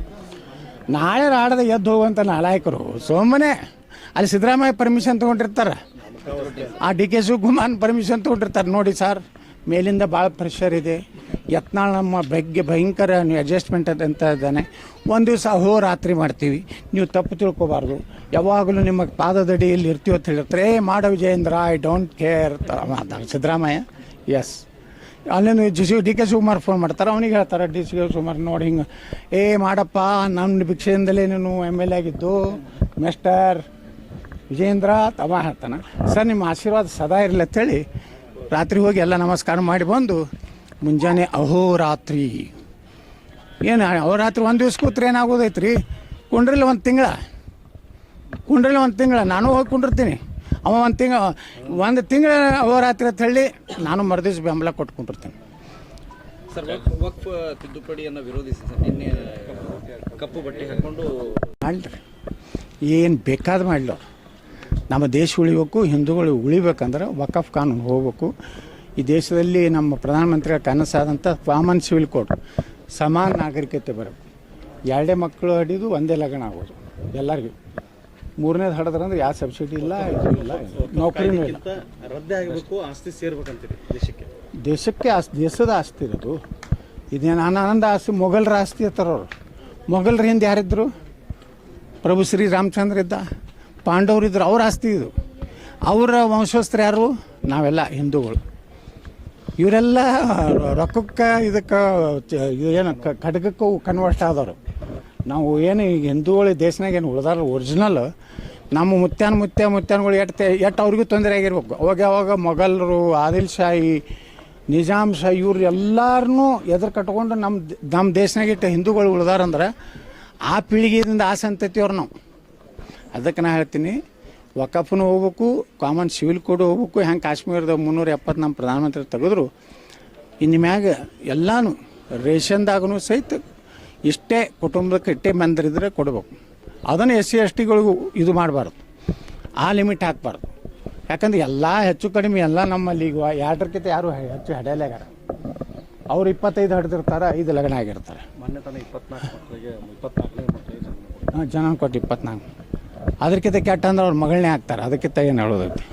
ನಾಳೆ ರಾಡದ ಎದ್ದು ಹೋಗುವಂಥ ನಾಲಾಯಕರು ಸುಮ್ಮನೆ ಅಲ್ಲಿ ಸಿದ್ದರಾಮಯ್ಯ ಪರ್ಮಿಷನ್ ತೊಗೊಂಡಿರ್ತಾರೆ, ಆ DK ಶಿವಕುಮಾರ್ ಪರ್ಮಿಷನ್ ತೊಗೊಂಡಿರ್ತಾರೆ. ನೋಡಿ ಸರ್, ಮೇಲಿಂದ ಭಾಳ ಪ್ರೆಷರ್ ಇದೆ, ಯತ್ನಾಳ್ ನಮ್ಮ ಬಗ್ಗೆ ಭಯಂಕರ ಅಡ್ಜಸ್ಟ್ಮೆಂಟ್ ಅಂತ ಇದ್ದಾನೆ. ಒಂದು ದಿವಸ ಅಹೋರಾತ್ರಿ ಮಾಡ್ತೀವಿ, ನೀವು ತಪ್ಪು ತಿಳ್ಕೊಬಾರ್ದು. ಯಾವಾಗಲೂ ನಿಮ್ಮ ಪಾದದಡಿಯಲ್ಲಿ ಇರ್ತೀವಿ ಅಂತ ಹೇಳಿರ್ತಾರೆ. ಮಾಡ Vijayendra, I don't care Siddaramaiah. Yes, ಅಲ್ಲೇನು DK ಶಿವಕುಮಾರ್ ಫೋನ್ ಮಾಡ್ತಾರೆ, ಅವನಿಗೆ ಹೇಳ್ತಾರೆ DK ಶಿವಕುಮಾರ್ ನೋಡಿ ಹಿಂಗೆ, ಮಾಡಪ್ಪ, ನನ್ನ ಭಿಕ್ಷೆಯಿಂದಲೇ ನೀನು MLA ಆಗಿದ್ದು ಮಿಸ್ಟರ್ ವಿಜಯೇಂದ್ರ ತಮ್ಮ ಹೇಳ್ತಾನೆ. ಸರ್ ನಿಮ್ಮ ಆಶೀರ್ವಾದ ಸದಾ ಇರಲಿ ಅಂತೇಳಿ ರಾತ್ರಿ ಹೋಗಿ ಎಲ್ಲ ನಮಸ್ಕಾರ ಮಾಡಿ ಬಂದು ಮುಂಜಾನೆ ಅಹೋರಾತ್ರಿ. ಏನು ಅಹೋರಾತ್ರಿ ಒಂದು ದಿವ್ಸ ಕೂತ್ರೆ ಏನಾಗೋದೈತ್ರಿ? ಕುಂಡ್ರಿಲ್ಲ ಒಂದು ತಿಂಗಳ ನಾನು ಹೋಗಿ ಕುಂಡಿರ್ತೀನಿ. ಅವ ಒಂದು ತಿಂಗಳ ಅಹೋರಾತ್ರಿ ಅಂತ ಹೇಳಿ ನಾನು ಮರುದಿವ್ಸ ಬೆಂಬಲ ಕೊಟ್ಕೊಂಡಿರ್ತೀನಿ. ಸರ್, ವಕ್ಫ್ ತಿದ್ದುಪಡಿಯನ್ನು ವಿರೋಧಿಸಿ ನಿನ್ನೆ ಕಪ್ಪು ಬಟ್ಟೆ ಹಾಕೊಂಡು ಮಾಡ್ರಿ, ಏನು ಬೇಕಾದ ಮಾಡಲು. ನಮ್ಮ ದೇಶ ಉಳಿಬೇಕು, ಹಿಂದೂಗಳು ಉಳಿಬೇಕಂದ್ರೆ ವಕಫ್ ಕಾನೂನು ಹೋಗ್ಬೇಕು. ಈ ದೇಶದಲ್ಲಿ ನಮ್ಮ ಪ್ರಧಾನಮಂತ್ರಿಗಳ ಕನಸಾದಂಥ ಕಾಮನ್ ಸಿವಿಲ್ ಕೋಡ್, ಸಮಾನ ನಾಗರಿಕತೆ ಬರಬೇಕು. ಎರಡೇ ಮಕ್ಕಳು ಹಿಡಿದು ಒಂದೇ ಲಗ್ನ ಆಗೋದು ಎಲ್ಲರಿಗೂ. ಮೂರನೇದು ಹಡಿದ್ರಂದ್ರೆ ಯಾವ ಸಬ್ಸಿಡಿ ಇಲ್ಲ, ಇದು ಇಲ್ಲ, ನೌಕರಿನೂ ಇಲ್ಲ. ರದ್ದೇ ಆಗಬೇಕು, ಆಸ್ತಿ ಸೇರ್ಬೇಕಂತೀರಿ ದೇಶಕ್ಕೆ ದೇಶದ ಆಸ್ತಿ ಇರೋದು. ಇದೇನು ಆನಂದ ಆಸ್ತಿ, ಮೊಘಲರ ಆಸ್ತಿ ಇರ್ತಾರವ್ರು. ಮೊಘಲರ ಹಿಂದೆ ಯಾರಿದ್ರು? ಪ್ರಭು ಶ್ರೀ ರಾಮಚಂದ್ರ ಇದ್ದ, ಪಾಂಡವರಿದ್ರು, ಅವ್ರ ಆಸ್ತಿ ಇದು. ಅವರ ವಂಶಸ್ಥರು ಯಾರು? ನಾವೆಲ್ಲ ಹಿಂದೂಗಳು. ಇವರೆಲ್ಲ ರೊಕ್ಕಕ್ಕೆ ಇದಕ್ಕೆ ಏನು ಖಡ್ಗಕ್ಕೂ ಕನ್ವರ್ಟ್ ಆದವರು. ನಾವು ಏನು ಈಗ ಹಿಂದೂಗಳು ದೇಶನಾಗ ಏನು ಉಳಿದಾರ ಒರಿಜಿನಲ್ ನಮ್ಮ ಮುತ್ಯಾನುಗಳು ಎಟ್ಟು ಅವ್ರಿಗೂ ತೊಂದರೆ ಆಗಿರ್ಬೇಕು. ಅವಾಗ ಮೊಘಲರು, ಆದಿಲ್ ಶಾಹಿ, ನಿಜಾಮ್ ಶಾಹಿ ಇವ್ರು ಎಲ್ಲರನ್ನೂ ಎದುರು ಕಟ್ಕೊಂಡು ನಮ್ಮ ದೇಶನಾಗ ಇಟ್ಟು ಹಿಂದೂಗಳು ಉಳಿದಾರಂದ್ರೆ ಆ ಪೀಳಿಗೆಯಿಂದ ಆ ಸಂತತಿಯವ್ರು ನಾವು. ಅದಕ್ಕೆ ನಾನು ಹೇಳ್ತೀನಿ, ವಕಫ್ನು ಹೋಗ್ಬೇಕು, ಕಾಮನ್ ಸಿವಿಲ್ ಕೋಡ್ ಹೋಗ್ಬೇಕು. ಹೆಂಗೆ ಕಾಶ್ಮೀರದ 370 ನಮ್ಮ ಪ್ರಧಾನಮಂತ್ರಿ ತೆಗೆದ್ರು, ಇನ್ನು ಮ್ಯಾಗ ಎಲ್ಲನೂ ರೇಷನ್ದಾಗೂ ಸಹಿತ ಇಷ್ಟೇ ಕುಟುಂಬಕ್ಕೆ ಇಷ್ಟೇ ಮಂದಿರಿದ್ರೆ ಕೊಡಬೇಕು. ಅದನ್ನು SC STಗಳಿಗೂ ಇದು ಮಾಡಬಾರ್ದು, ಆ ಲಿಮಿಟ್ ಹಾಕಬಾರ್ದು. ಯಾಕಂದ್ರೆ ಎಲ್ಲ ಹೆಚ್ಚು ಕಡಿಮೆ ಎಲ್ಲ ನಮ್ಮಲ್ಲಿ ಈಗ 2ಕ್ಕಿಂತ ಯಾರು ಹೆಚ್ಚು ಹಡೆಯಲಾಗಾರ. ಅವ್ರು 25 ಹಡ್ದಿರ್ತಾರೆ, 5 ಲಗ್ನ ಆಗಿರ್ತಾರೆ. ಮೊನ್ನೆ ತನಕ 24 ಮಕ್ಕಳಿಗೆ ಜನ ಜನ ಕೊಟ್ಟು 24 ಅದಕ್ಕಿಂತ ಕೆಟ್ಟ ಅಂದ್ರೆ ಅವ್ರ ಮಗಳನ್ನೇ ಹಾಕ್ತಾರೆ. ಅದಕ್ಕಿಂತ ಏನು ಹೇಳೋದೈತಿ.